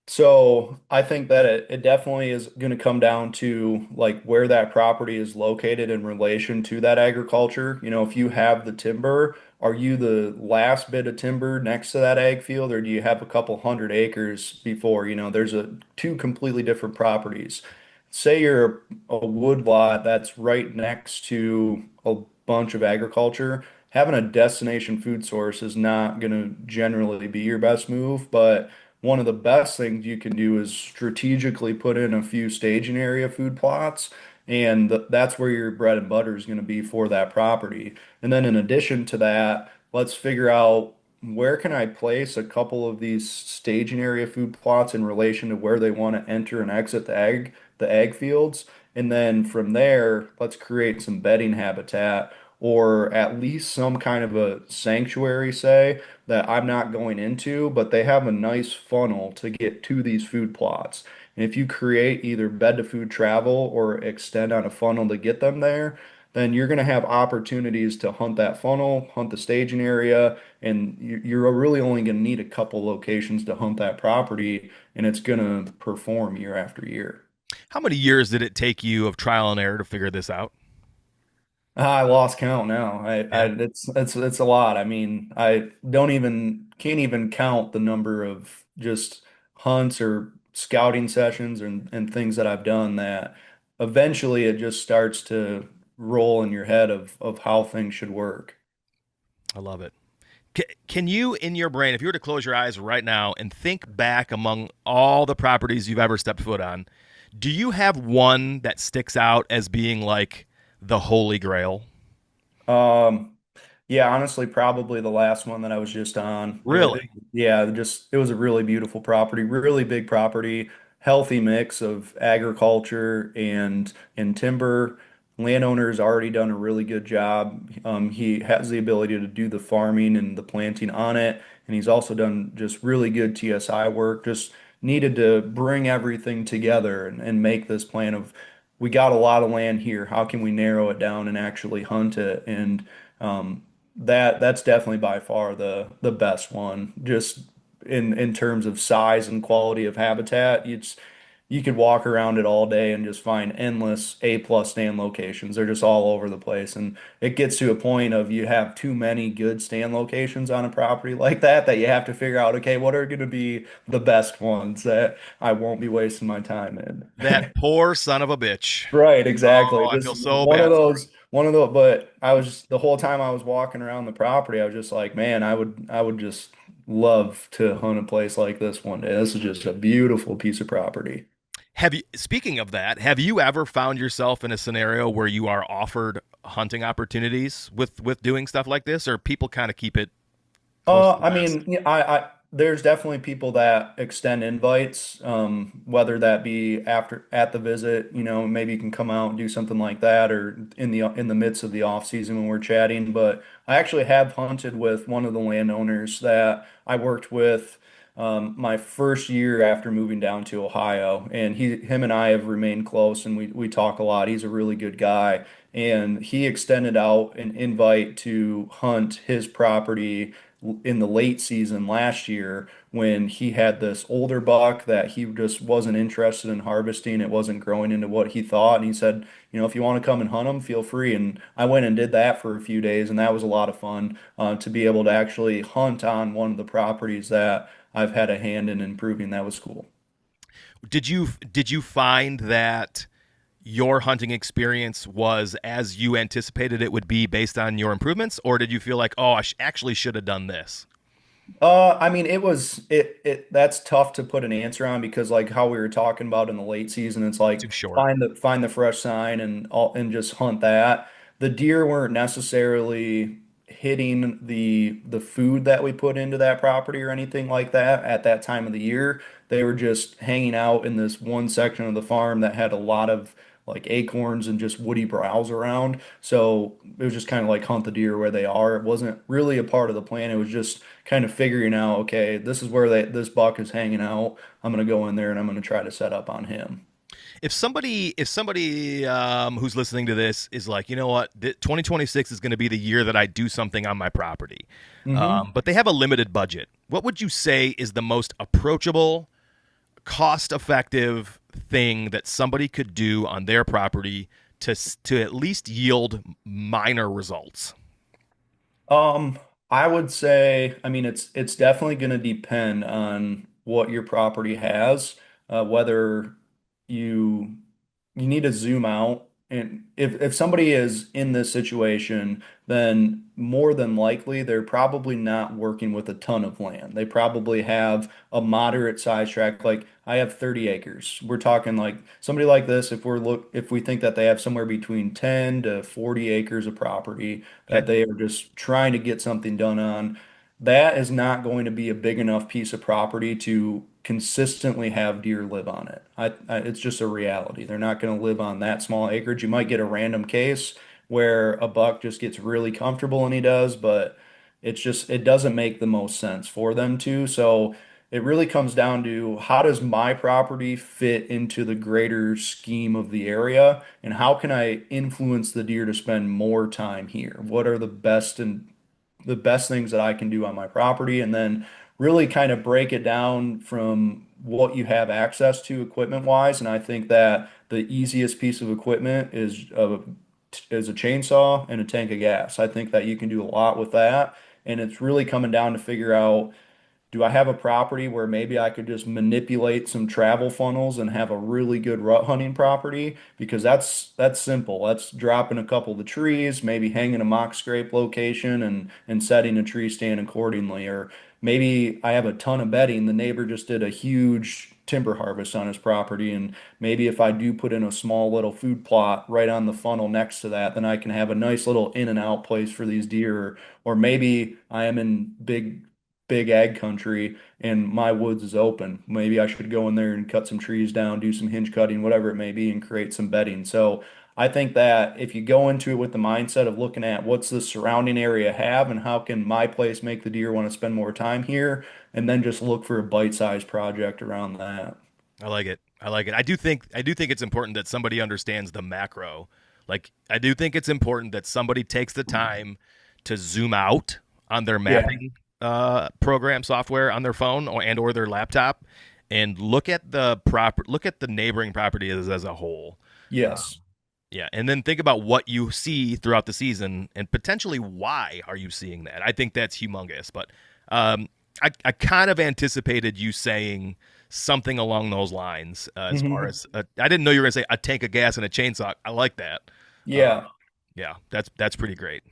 So I think that it definitely is going to come down to like where that property is located in relation to that agriculture. You know, if you have the timber, are you the last bit of timber next to that ag field, or do you have a couple hundred acres before? You know, there's a two completely different properties. Say you're a wood lot that's right next to a bunch of agriculture. Having a destination food source is not going to generally be your best move, but one of the best things you can do is strategically put in a few staging area food plots, and that's where your bread and butter is going to be for that property. And then in addition to that, let's figure out where can I place a couple of these staging area food plots in relation to where they want to enter and exit the ag fields. And then from there, let's create some bedding habitat or at least some kind of a sanctuary, say that I'm not going into, but they have a nice funnel to get to these food plots. And if you create either bed to food travel or extend on a funnel to get them there, then you're going to have opportunities to hunt that funnel, hunt the staging area, and you're really only going to need a couple locations to hunt that property, and it's going to perform year after year. How many years did it take you of trial and error to figure this out? I lost count now. Yeah. It's a lot. I mean, I don't even can't even count the number of just hunts or scouting sessions and things that I've done that eventually it just starts to roll in your head of how things should work. I love it. Can you, in your brain, if you were to close your eyes right now and think back among all the properties you've ever stepped foot on, do you have one that sticks out as being like the holy grail? Um, Yeah, honestly, probably the last one that I was just on. Really? Yeah, just it was a really beautiful property, really big property, healthy mix of agriculture and timber. Landowner's already done a really good job. He has the ability to do the farming and the planting on it, and he's also done just really good TSI work. Just needed to bring everything together and make this plan of we got a lot of land here. How can we narrow it down and actually hunt it? And that's definitely by far the best one. Just in terms of size and quality of habitat, you could walk around it all day and just find endless A+ stand locations. They're just all over the place, and it gets to a point of you have too many good stand locations on a property like that you have to figure out, okay, what are going to be the best ones that I won't be wasting my time That in. poor son of a bitch. Right, exactly. Oh, I feel Just so bad for him. one of those, but I was just, the whole time I was walking around the property, I was just like, man, I would just love to hunt a place like this one day. This is just a beautiful piece of property. Have you, speaking of that, have you ever found yourself in a scenario where you are offered hunting opportunities with doing stuff like this, or people kind of keep it close to the I vest? mean, yeah, there's definitely people that extend invites, whether that be after at the visit, you know, maybe you can come out and do something like that, or in the midst of the off season when we're chatting. But I actually have hunted with one of the landowners that I worked with. my first year after moving down to Ohio, and him and I have remained close, and we talk a lot. He's a really good guy, and he extended out an invite to hunt his property in the late season last year when he had this older buck that he just wasn't interested in harvesting. It wasn't growing into what he thought, and he said, if you want to come and hunt him, feel free. And I went and did that for a few days, and that was a lot of fun to be able to actually hunt on one of the properties that I've had a hand in improving. That was cool. Did you find that your hunting experience was as you anticipated it would be based on your improvements, or did you feel like, oh, actually should have done this? I mean, it that's tough to put an answer on because like how we were talking about in the late season, it's like Too short. find the fresh sign and just hunt that. The deer weren't necessarily hitting the food that we put into that property or anything like that at that time of the year. They were just hanging out in this one section of the farm that had a lot of like acorns and just woody browse around. So it was just kind of like hunt the deer where they are. It wasn't really a part of the plan. It was just kind of figuring out, okay, this is where this buck is hanging out. I'm gonna go in there and I'm gonna try to set up on him. If somebody who's listening to this is like, you know what, 2026 is going to be the year that I do something on my property, Hmm. but they have a limited budget, what would you say is the most approachable, cost-effective thing that somebody could do on their property to at least yield minor results? Um, I would say, I mean, it's definitely going to depend on what your property has, whether you you need to zoom out. And if somebody is in this situation, then more than likely they're probably not working with a ton of land. They probably have a moderate size tract. Like I have 30 acres. We're talking like somebody like this, if we think that they have somewhere between 10 to 40 acres of property Okay. that they are just trying to get something done on, that is not going to be a big enough piece of property to consistently have deer live on it. It's just a reality. They're not going to live on that small acreage. You might get a random case where a buck just gets really comfortable and he does, but it doesn't make the most sense for them to. So it really comes down to how does my property fit into the greater scheme of the area, and how can I influence the deer to spend more time here? What are the best things that I can do on my property, and then really kind of break it down from what you have access to equipment wise. And I think that the easiest piece of equipment is a chainsaw and a tank of gas. I think that you can do a lot with that. And it's really coming down to figure out, do I have a property where maybe I could just manipulate some travel funnels and have a really good rut hunting property? Because that's simple. That's dropping a couple of the trees, maybe hanging a mock scrape location and setting a tree stand accordingly. Or maybe I have a ton of bedding. The neighbor just did a huge timber harvest on his property, and maybe if I do put in a small little food plot right on the funnel next to that, then I can have a nice little in and out place for these deer. Or maybe I am in big ag country and my woods is open. Maybe I should go in there and cut some trees down, do some hinge cutting, whatever it may be, and create some bedding. So I think that if you go into it with the mindset of looking at what's the surrounding area have and how can my place make the deer want to spend more time here, and then just look for a bite-sized project around that. I like it. I like it. I do think it's important that somebody understands the macro. Like I do think it's important that somebody takes the time to zoom out on their Yeah. mapping program software on their phone or their laptop and look at the neighboring properties as a whole. Yes. Yeah, and then think about what you see throughout the season and potentially why are you seeing that. I think that's humongous. But I kind of anticipated you saying something along those lines as far Mhm. as I didn't know you were going to say a tank of gas and a chainsaw. I like that. Uh, Yeah. yeah, that's pretty great.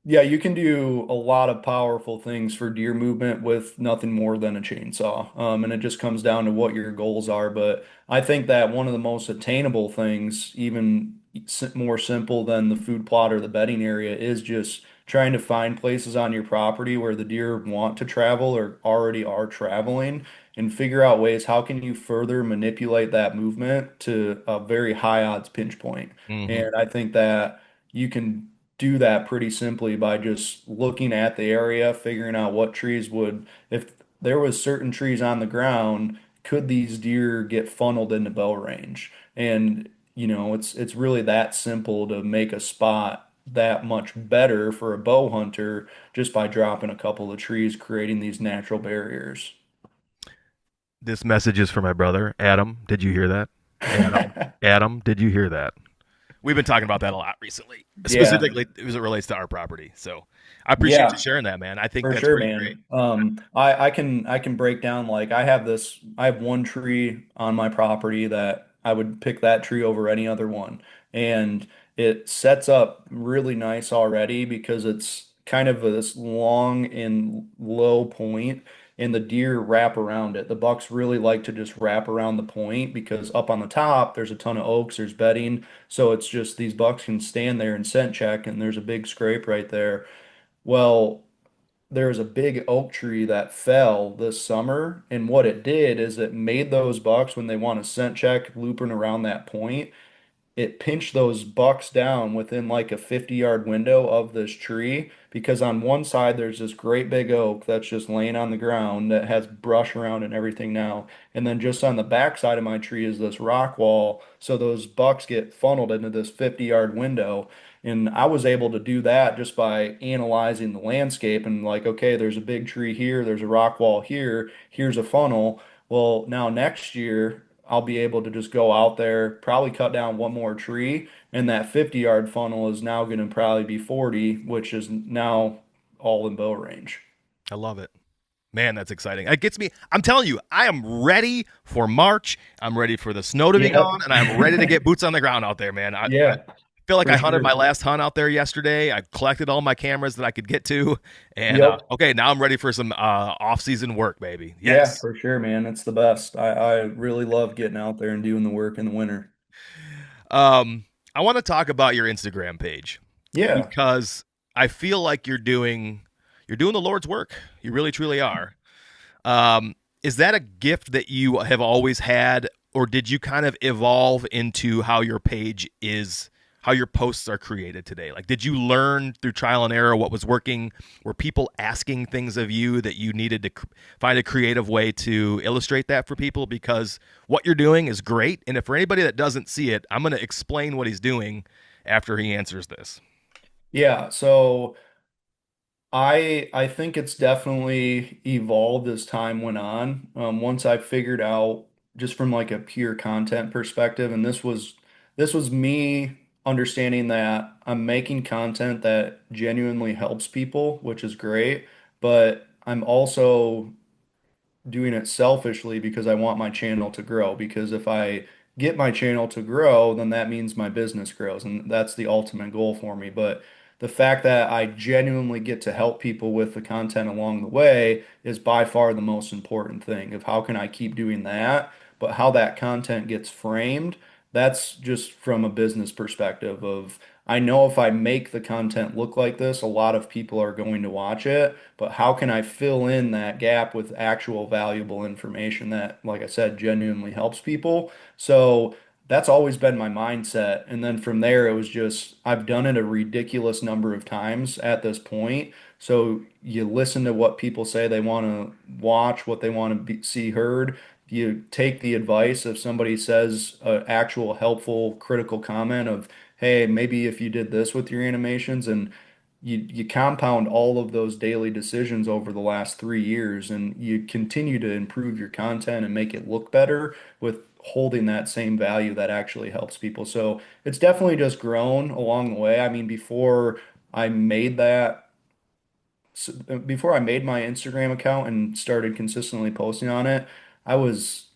Yeah, you can do a lot of powerful things for deer movement with nothing more than a chainsaw. And it just comes down to what your goals are. But I think that one of the most attainable things, even more simple than the food plot or the bedding area, is just trying to find places on your property where the deer want to travel or already are traveling, and figure out ways how can you further manipulate that movement to a very high odds pinch point. Hmm. And I think that you can do that pretty simply by just looking at the area, figuring out what trees would, if there was certain trees on the ground. Could these deer get funneled into bow range? And it's really that simple to make a spot that much better for a bow hunter just by dropping a couple of trees, creating these natural barriers. This message is for my brother, Adam. Did you hear that? Adam. Adam, did you hear that? We've been talking about that a lot recently, Yeah. specifically as it relates to our property. So I appreciate you Yeah. sharing that, man. I think For that's sure, pretty great. man. I can break down like I have one tree on my property that I would pick that tree over any other one. And it sets up really nice already because it's kind of this long and low point and the deer wrap around it. The bucks really like to just wrap around the point because up on the top there's a ton of oaks, there's bedding. So it's just these bucks can stand there and scent check and there's a big scrape right there. Well, there was a big oak tree that fell this summer, and what it did is it made those bucks when they want to scent check looping around that point, it pinched those bucks down within like a 50-yard window of this tree because on one side there's this great big oak that's just laying on the ground that has brush around and everything now. And then just on the back side of my tree is this rock wall. So those bucks get funneled into this 50-yard window. And I was able to do that just by analyzing the landscape and like, okay, there's a big tree here, there's a rock wall here, here's a funnel. Well, now next year, I'll be able to just go out there, probably cut down one more tree, and that 50-yard funnel is now going to probably be 40, which is now all in bow range. I love it. Man, that's exciting. It gets me. I'm telling you, I am ready for March. I'm ready for the snow to be Yep. gone, and I'm ready to get boots on the ground out there, man. I Yeah, feel like for I hunted my sure. last hunt out there yesterday. I collected all my cameras that I could get to, and Yep. okay, now I'm ready for some off-season work, baby. Yeah, Yes. for sure, man. It's the best. I really love getting out there and doing the work in the winter. Um, I want to talk about your Instagram page Yeah. because I feel like you're doing the Lord's work. You really, truly are. Is that a gift that you have always had, or did you kind of evolve into how your page is, how your posts are created today? Like, did you learn through trial and error what was working? Were people asking things of you that you needed to find a creative way to illustrate that for people? Because what you're doing is great. And if for anybody that doesn't see it, I'm going to explain what he's doing after he answers this. Yeah. So I think it's definitely evolved as time went on. Once I figured out just from like a pure content perspective, and this was me understanding that I'm making content that genuinely helps people, which is great, but I'm also doing it selfishly because I want my channel to grow. Because if I get my channel to grow, then that means my business grows, and that's the ultimate goal for me. But the fact that I genuinely get to help people with the content along the way is by far the most important thing of how can I keep doing that, but how that content gets framed, that's just from a business perspective of I know if I make the content look like this, a lot of people are going to watch it, but how can I fill in that gap with actual valuable information that, like I said, genuinely helps people? So that's always been my mindset. And then from there, it was just, I've done it a ridiculous number of times at this point. So you listen to what people say they want to watch, what they want to see heard. You take the advice if somebody says an actual helpful, critical comment of, hey, maybe if you did this with your animations, and you compound all of those daily decisions over the last 3 years, and you continue to improve your content and make it look better with holding that same value that actually helps people. So it's definitely just grown along the way. I mean, I made that before I made my Instagram account and started consistently posting on it, I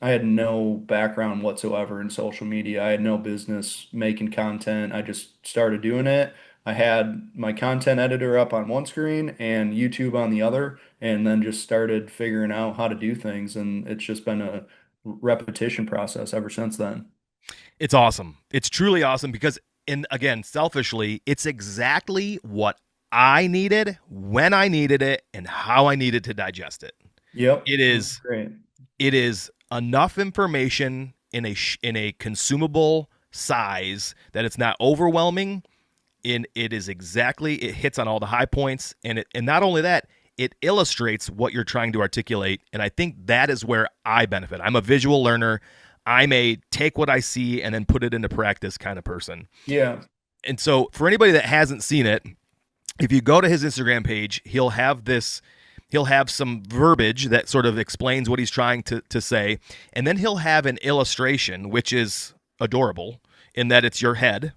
had no background whatsoever in social media. I had no business making content. I just started doing it. I had my content editor up on one screen and YouTube on the other, and then just started figuring out how to do things. And it's just been a repetition process ever since then. It's awesome. It's truly awesome because, and again, selfishly, it's exactly what I needed when I needed it and how I needed to digest it. Yep, It that's is great. it is enough information in in a consumable size that it's not overwhelming. In it is exactly it hits on all the high points, and not only that, it illustrates what you're trying to articulate. And I think that is where I benefit. I'm a visual learner. I'm a take what I see and then put it into practice kind of person. Yeah. And so for anybody that hasn't seen it, if you go to his Instagram page, he'll have some verbiage that sort of explains what he's trying to say, and then he'll have an illustration which is adorable in that it's your head,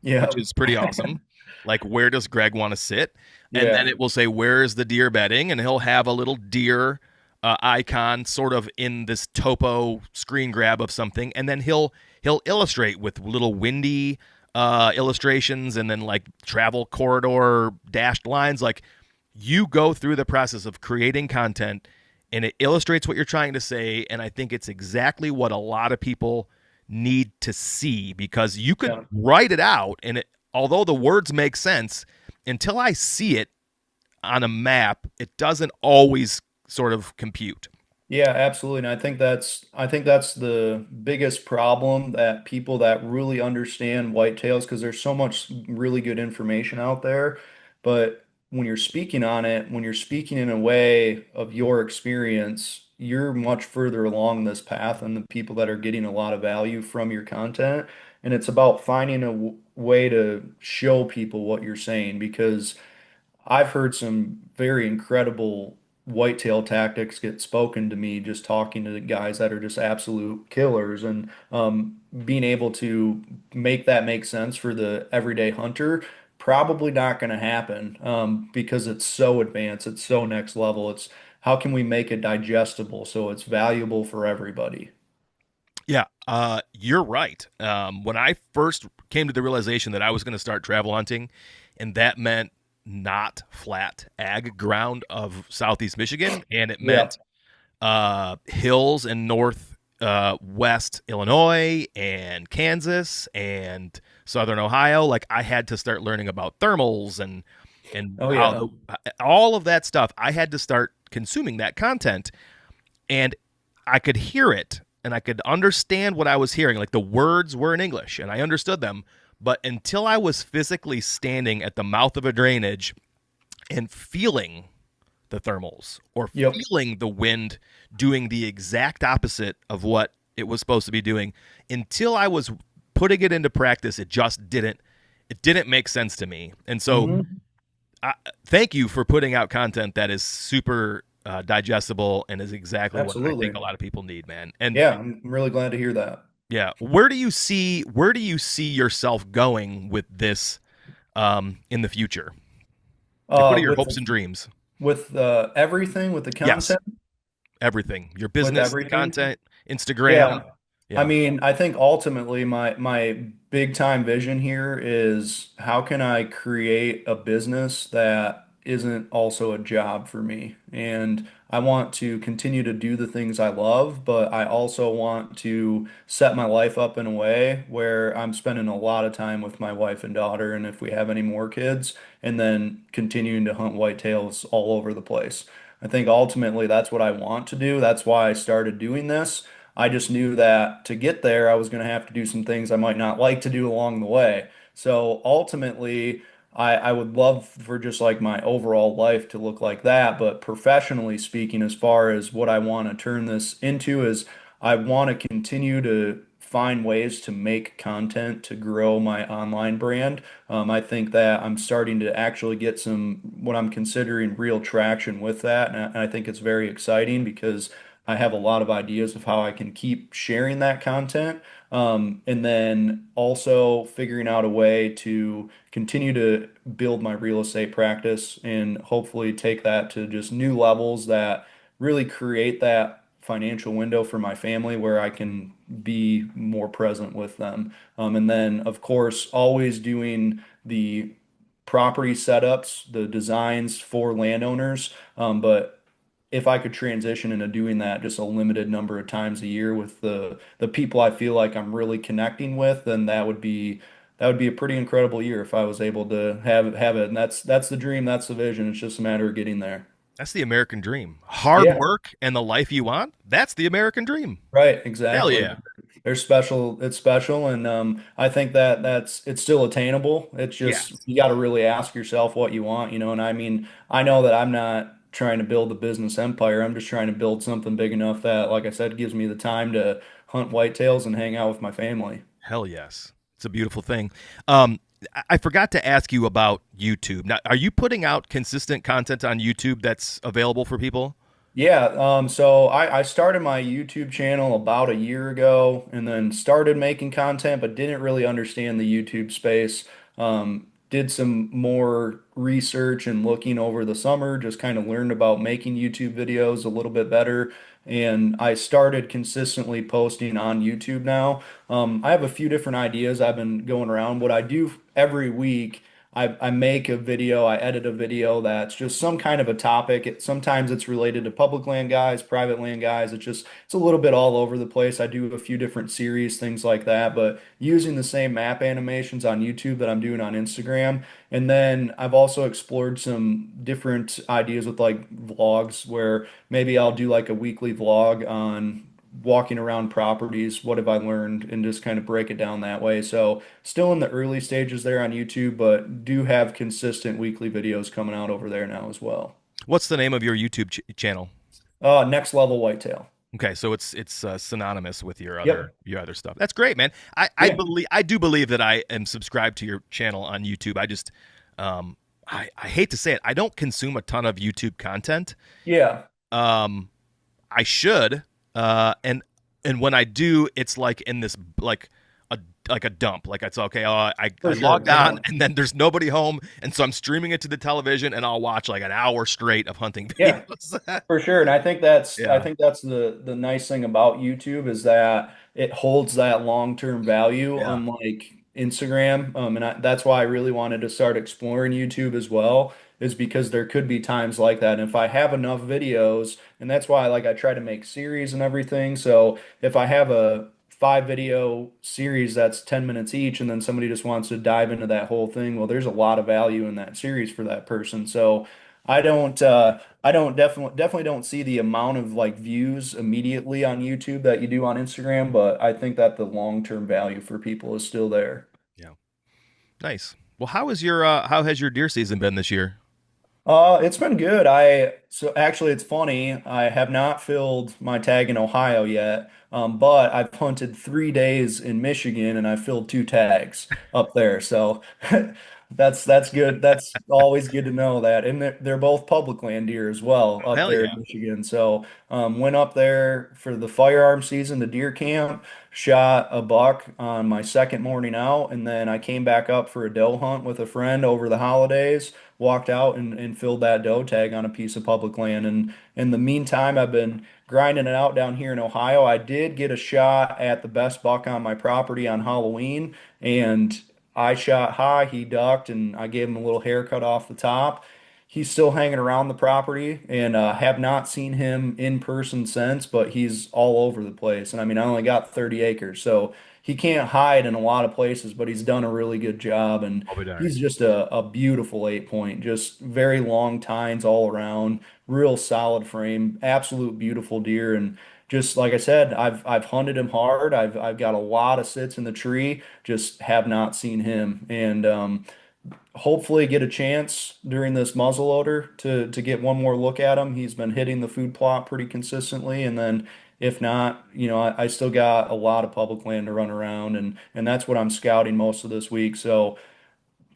which Yeah. is pretty awesome. Like, where does Greg want to sit? And then Yeah. it will say, where is the deer bedding? And he'll have a little deer icon sort of in this topo screen grab of something. And then he'll illustrate with little windy illustrations and then like travel corridor dashed lines. Like, you go through the process of creating content and it illustrates what you're trying to say. And I think it's exactly what a lot of people need to see, because you could Yeah. write it out and although the words make sense, until I see it on a map, it doesn't always sort of compute. Yeah, absolutely. And I think that's the biggest problem that people that really understand whitetails, because there's so much really good information out there, but when you're speaking on it, when you're speaking in a way of your experience, you're much further along this path than the people that are getting a lot of value from your content. And it's about finding a way to show people what you're saying, because I've heard some very incredible whitetail tactics get spoken to me just talking to the guys that are just absolute killers, and being able to make that make sense for the everyday hunter, probably not going to happen, because it's so advanced, it's so next level. It's how can we make it digestible so it's valuable for everybody? Yeah, you're right. When I first came to the realization that I was going to start travel hunting, and that meant not flat ag ground of Southeast Michigan, and it Yeah. meant hills in north west Illinois and Kansas and southern Ohio. Like, I had to start learning about thermals and Oh how yeah. all of that stuff. I had to start consuming that content, and I could hear it and I could understand what I was hearing. Like, the words were in English and I understood them, but until I was physically standing at the mouth of a drainage and feeling the thermals or Yep. feeling the wind doing the exact opposite of what it was supposed to be doing, until I was putting it into practice, it didn't make sense to me. And so Hmm. thank you for putting out content that is super digestible and is exactly what I think a Absolutely. lot of people need, man. And Yeah, I'm really glad to hear that. yeah, where do you see yourself going with this in the future? Like, what are your With hopes and dreams? everything, with the Yes, content, everything. Your with business, the everything. content, Instagram. Yeah. I Yeah. mean, I think ultimately my big time vision here is how can I create a business that isn't also a job for me? And I want to continue to do the things I love, but I also want to set my life up in a way where I'm spending a lot of time with my wife and daughter, and if we have any more kids, and then continuing to hunt whitetails all over the place. I think ultimately that's what I want to do. That's why I started doing this. I just knew that to get there, I was going to have to do some things I might not like to do along the way. So ultimately, I would love for just like my overall life to look like that. But professionally speaking, as far as what I want to turn this into, is I want to continue to find ways to make content to grow my online brand. I think that I'm starting to actually get some what I'm considering real traction with that. And I think it's very exciting because I have a lot of ideas of how I can keep sharing that content. And then also figuring out a way to continue to build my real estate practice and hopefully take that to just new levels that really create that financial window for my family where I can be more present with them. And then, of course, always doing the property setups, the designs for landowners. But if I could transition into doing that just a limited number of times a year with the people I feel like I'm really connecting with, then that would be a pretty incredible year if I was able to have it. And that's the dream, that's the vision. It's just a matter of getting there. That's the American dream. Hard Yeah, work and the life you want. That's the American dream. right, Hell exactly. yeah. They're special. It's special, and I think that it's still attainable. It's just Yes. you got to really ask yourself what you want, And I mean, I know that I'm not. trying to build a business empire. I'm just trying to build something big enough that, like I said, gives me the time to hunt whitetails and hang out with my family. Hell yes. It's a beautiful thing. I forgot to ask you about YouTube. Now, are you putting out consistent content on YouTube that's available for people? Yeah, so I started my YouTube channel about a year ago and then started making content, but didn't really understand the YouTube space. Did some more research and looking over the summer, just kind of learned about making YouTube videos a little bit better. And I started consistently posting on YouTube now. I have a few different ideas I've been going around. What I do every week I make a video, I edit a video that's just some kind of a topic. Sometimes it's related to public land guys, private land guys. It's a little bit all over the place. I do a few different series, things like that, but using the same map animations on YouTube that I'm doing on Instagram. And then I've also explored some different ideas with like vlogs where maybe I'll do like a weekly vlog on walking around properties, what have I learned, and just kind of break it down that way. So still in the early stages there on YouTube, but do have consistent weekly videos coming out over there now as well. What's the name of your YouTube channel? Next Level Whitetail. Okay, so it's synonymous with Yep. your other stuff. That's great, man. Yeah. I do believe that I am subscribed to your channel on YouTube. I hate to say it, I don't consume a ton of YouTube content. Yeah, Um, I should, and when I do, it's like in this a like a dump. Like it's okay. I for sure. logged Yeah. on, and then there's nobody home, and so I'm streaming it to the television, and I'll watch like an hour straight of hunting Yeah. videos. For sure, and I Yeah, think that's the nice thing about YouTube is that it holds that long-term value, yeah. unlike Instagram. That's why I really wanted to start exploring YouTube as well, is because there could be times like that. And if I have enough videos, and that's why like I try to make series and everything. So if I have a 5 video series that's 10 minutes each, and then somebody just wants to dive into that whole thing, well, there's a lot of value in that series for that person. So I don't definitely don't see the amount of like views immediately on YouTube that you do on Instagram, but I think that the long-term value for people is still there. Yeah. Nice. Well, how has your deer season been this year? It's been good. So actually it's funny, I have not filled my tag in Ohio yet. But I've hunted 3 days in Michigan and I filled 2 tags up there. So that's good. That's always good to know that. And they're both public land deer as well up Hell there yeah. in Michigan. So went up there for the firearm season, the deer camp, shot a buck on my second morning out, and then I came back up for a doe hunt with a friend over the holidays, walked out and filled that doe tag on a piece of public land. And in the meantime, I've been grinding it out down here in Ohio. I did get a shot at the best buck on my property on Halloween, and I shot high, he ducked, and I gave him a little haircut off the top. He's still hanging around the property, and have not seen him in person since, but he's all over the place. And I mean, I only got 30 acres, so he can't hide in a lot of places, but he's done a really good job. And I'll be darned. he's just a beautiful 8 point, just very long tines all around, real solid frame, absolute beautiful deer. And just like I said, I've hunted him hard. I've got a lot of sits in the tree, just have not seen him. And hopefully get a chance during this muzzleloader to get one more look at him. He's been hitting the food plot pretty consistently, and then if not, I still got a lot of public land to run around, and that's what I'm scouting most of this week. So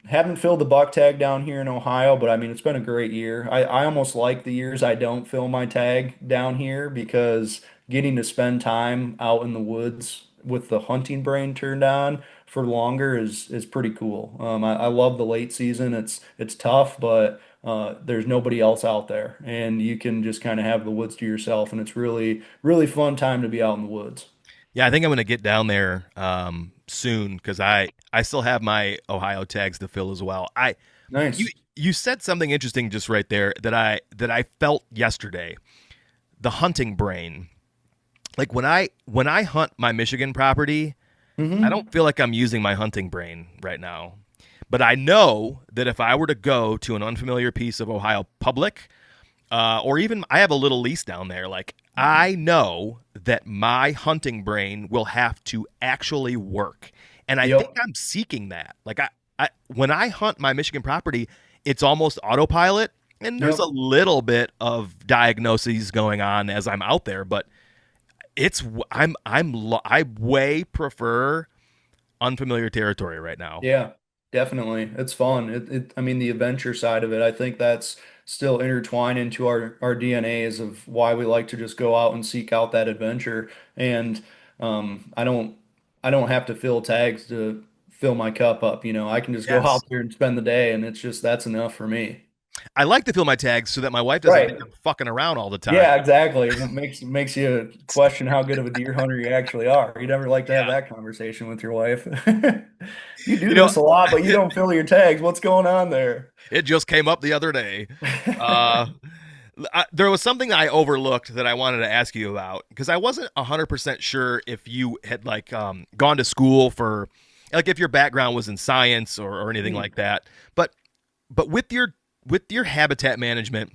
haven't filled the buck tag down here in Ohio, but I mean, it's been a great year. I almost like the years I don't fill my tag down here because getting to spend time out in the woods with the hunting brain turned on for longer is pretty cool. I love the late season. It's tough, but there's nobody else out there, and you can just kind of have the woods to yourself, and it's really fun time to be out in the woods. Yeah, I think I'm going to get down there soon because I still have my Ohio tags to fill as well. I you Nice. you said something interesting just right there that I felt yesterday. The hunting brain. Like when I hunt my Michigan property, I Hmm. don't feel like I'm using my hunting brain right now. But I know that if I were to go to an unfamiliar piece of Ohio public, or even I have a little lease down there. Like I know that my hunting brain will have to actually work, and I think Yep. I'm seeking that. Like I when I hunt my Michigan property, it's almost autopilot, And there's a Yep. little bit of diagnoses going on as I'm out there, but it's I way prefer unfamiliar territory right now. Yeah, definitely. It's fun. I mean, the adventure side of it, I think that's still intertwined into our DNAs of why we like to just go out and seek out that adventure. And I don't have to fill tags to fill my cup up. I can just go Yes. out there and spend the day, and it's just that's enough for me. I like to fill my tags so that my wife doesn't think Right. I'm fucking around all the time. Yeah, exactly. It makes you question how good of a deer hunter you actually are. You never like to have Yeah. that conversation with your wife. You do You know, this a lot, but you don't fill your tags. What's going on there? it just came up the other day. Uh, there was something I overlooked that I wanted to ask you about because I wasn't 100% sure if you had like gone to school for like if your background was in science or anything Hmm. like that. But with your habitat management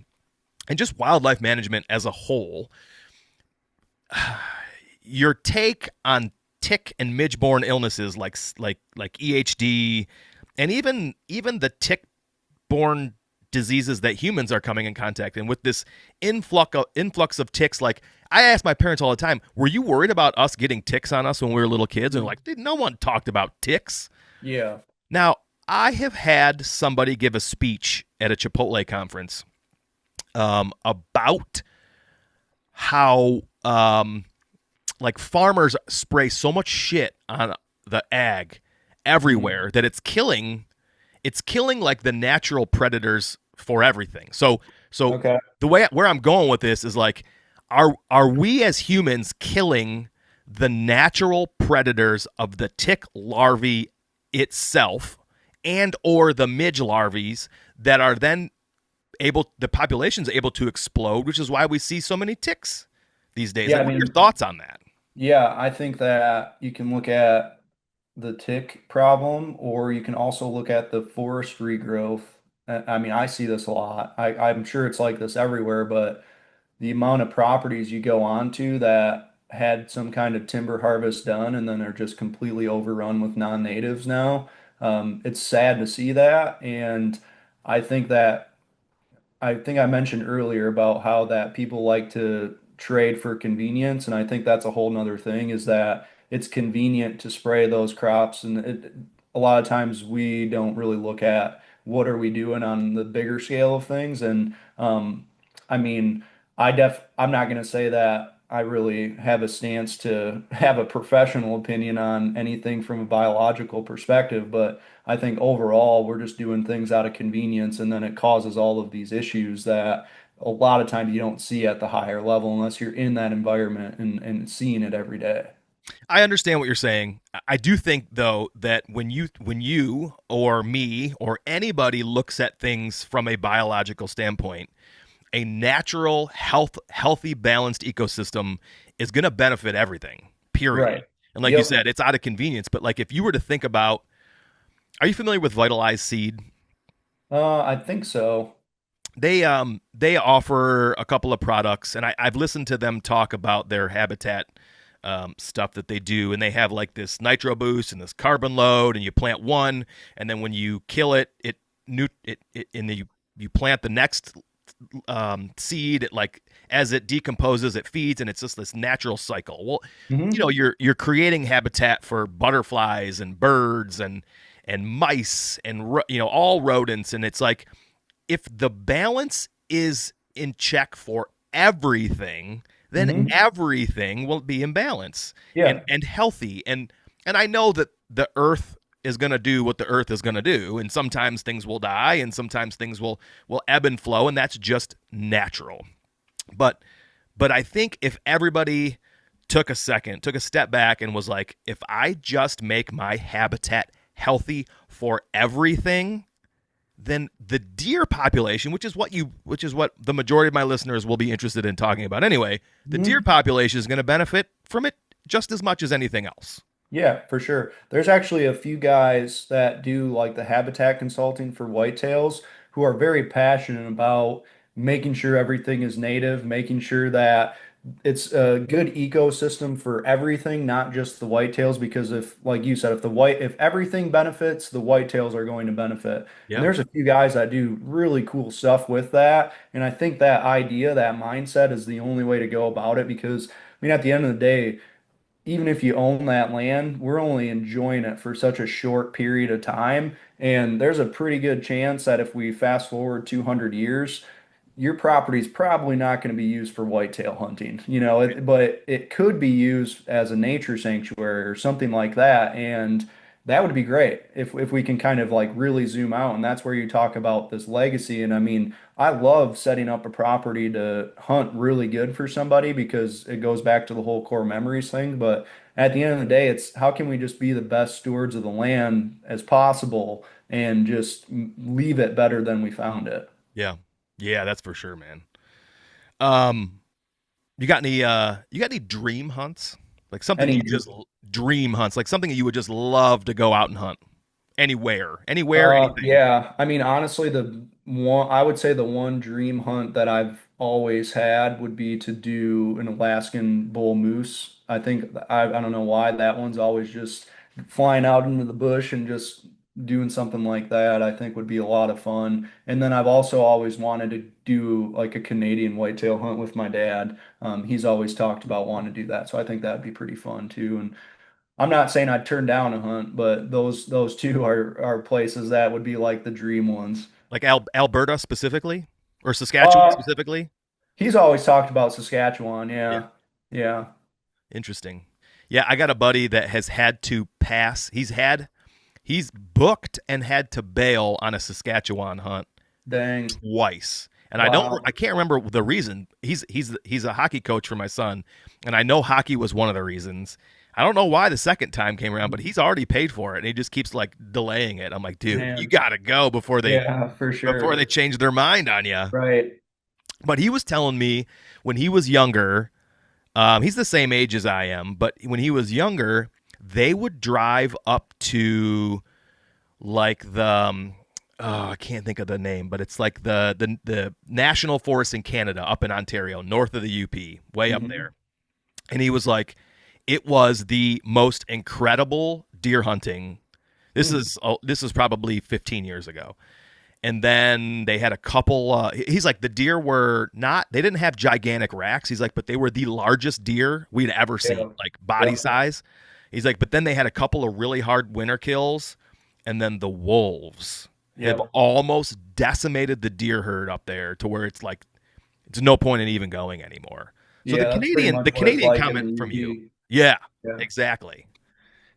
and just wildlife management as a whole, your take on tick and midge-borne illnesses like EHD and even the tick-borne diseases that humans are coming in contact and with this influx of ticks. Like I ask my parents all the time, were you worried about us getting ticks on us when we were little kids? And like, no one talked about ticks. Yeah. Now, I have had somebody give a speech at a Chipotle conference about how like farmers spray so much shit on the ag Mhm. everywhere that it's killing like the natural predators for everything. So Okay. the way where I'm going with this is like are we as humans killing the natural predators of the tick larvae itself and or the midge larvae that are then able the population's able to explode, which is why we see so many ticks these days. Yeah, Like I what are your mean, thoughts on that? yeah, I think that you can look at the tick problem, or you can also look at the forestry growth. I mean, I see this a lot. I'm sure it's like this everywhere, but the amount of properties you go on to that had some kind of timber harvest done and then are just completely overrun with non-natives now. It's sad to see that, and I think that I think I mentioned earlier about how that people like to trade for convenience, and I think that's a whole nother thing is that it's convenient to spray those crops, and a lot of times we don't really look at what are we doing on the bigger scale of things. And I mean, I'm not going to say that I really have a stance to have a professional opinion on anything from a biological perspective, but I think overall we're just doing things out of convenience, and then it causes all of these issues that a lot of times you don't see at the higher level unless you're in that environment and seeing it every day. I understand what you're saying. I do think though that when you or me or anybody looks at things from a biological standpoint, a natural healthy balanced ecosystem is going to benefit everything. Period. Right. And like you Yep. said, it's out of convenience, but like if you were to think about, are you familiar with Vitalized Seed? I think so. They offer a couple of products, and I've listened to them talk about their habitat stuff that they do, and they have like this nitro boost and this carbon load, and you plant one, and then when you kill it, and then you plant the next seed. It like as it decomposes, it feeds, and it's just this natural cycle. Well, Hmm. you're creating habitat for butterflies and birds and mice and all rodents, and it's like if the balance is in check for everything, then Hmm. everything will be in balance and Yeah. and healthy. And I know that the earth is going to do what the earth is going to do, and sometimes things will die and sometimes things will ebb and flow, and that's just natural. But I think if everybody took a step back and was like, if I just make my habitat healthy for everything, then the deer population, which is what the majority of my listeners will be interested in talking about anyway, the deer Hmm. population is going to benefit from it just as much as anything else. Yeah, for sure. There's actually a few guys that do like the habitat consulting for whitetails who are very passionate about making sure everything is native, making sure that it's a good ecosystem for everything, not just the whitetails, because if, like you said, if everything benefits, the whitetails are going to benefit. And Yeah. there's a few guys that do really cool stuff with that. And I think that idea, that mindset is the only way to go about it because, I mean, at the end of the day, even if you own that land, we're only enjoying it for such a short period of time. And there's a pretty good chance that if we fast forward 200 years, your property is probably not going to be used for whitetail hunting, but it could be used as a nature sanctuary or something like that. And that would be great if we can kind of like really zoom out. And that's where you talk about this legacy. And I mean, I love setting up a property to hunt really good for somebody because it goes back to the whole core memories thing. But at the end of the day, it's how can we just be the best stewards of the land as possible and just leave it better than we found it. Yeah. Yeah, that's for sure, man. Um, you got any dream hunts? Like something Any you just dream hunts, like something you would just love to go out and hunt anywhere, anything. Yeah. I mean, honestly, I would say the one dream hunt that I've always had would be to do an Alaskan bull moose. I don't know why that one's always just flying out into the bush and just doing something like that. I think would be a lot of fun. And then I've also always wanted to do like a Canadian whitetail hunt with my dad. He's always talked about wanting to do that, so I think that'd be pretty fun too. And I'm not saying I'd turn down a hunt, but those two are places that would be like the dream ones. Like Alberta specifically, or Saskatchewan Uh, specifically. he's always talked about Saskatchewan. Yeah. Yeah. Yeah. Interesting. Yeah, I got a buddy that has had to pass. He's booked and had to bail on a Saskatchewan hunt Dang. twice. And Wow. I can't remember the reason. He's a hockey coach for my son, and I know hockey was one of the reasons. I don't know why the second time came around, but he's already paid for it, and he just keeps like delaying it. I'm like, dude, you Man. gotta go Yeah, for before sure. they change their mind on you. Right. But he was telling me when he was younger, he's the same age as I am, but when he was younger, they would drive up to like the I can't think of the name, but it's like the national forest in Canada, up in Ontario, north of the UP, way up Hmm. there. And he was like, it was the most incredible deer hunting. This is probably 15 years ago. And then they had a couple. He's like, the deer were not. They didn't have gigantic racks. He's like, but they were the largest deer we'd ever seen, Yeah. like body Yep. size. He's like, but then they had a couple of really hard winter kills, and then the wolves have Yep. almost decimated the deer herd up there to where it's like it's no point in even going anymore. So Yeah, that's pretty much the what it's Canadian like in comment the from you, UP. yeah, Yeah. exactly.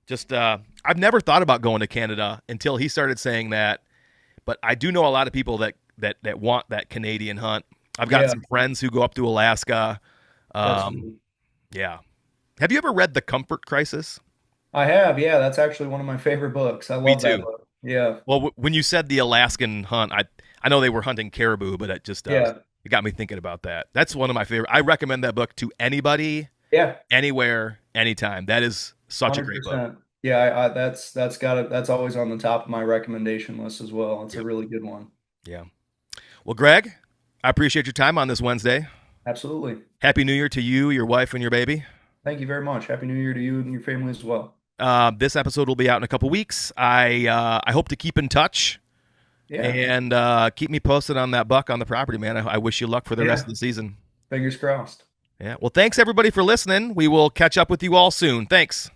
Just I've never thought about going to Canada until he started saying that, but I do know a lot of people that want that Canadian hunt. I've got Yeah, some friends who go up to Alaska. that's Um, sweet. yeah. Have you ever read The Comfort Crisis? I have. Yeah, that's actually one of my favorite books. I Me love that too. book. Yeah. Well, when you said the Alaskan hunt, I know they were hunting caribou, but it just Yeah. it got me thinking about that. That's one of my favorite. I recommend that book to anybody, Yeah. anywhere, anytime. That is such a great book. 100%. Yeah, that's got it. That's always on the top of my recommendation list as well. It's a Yep. really good one. Yeah. Well, Greg, I appreciate your time on this Wednesday. Absolutely. Happy New Year to you, your wife, and your baby. Thank you very much. Happy New Year to you and your family as well. This episode will be out in a couple weeks. I hope to keep in touch Yeah. and keep me posted on that buck on the property, man. I wish you luck for the rest of Yeah. the season. Fingers crossed. Yeah. Well, thanks everybody for listening. We will catch up with you all soon. Thanks.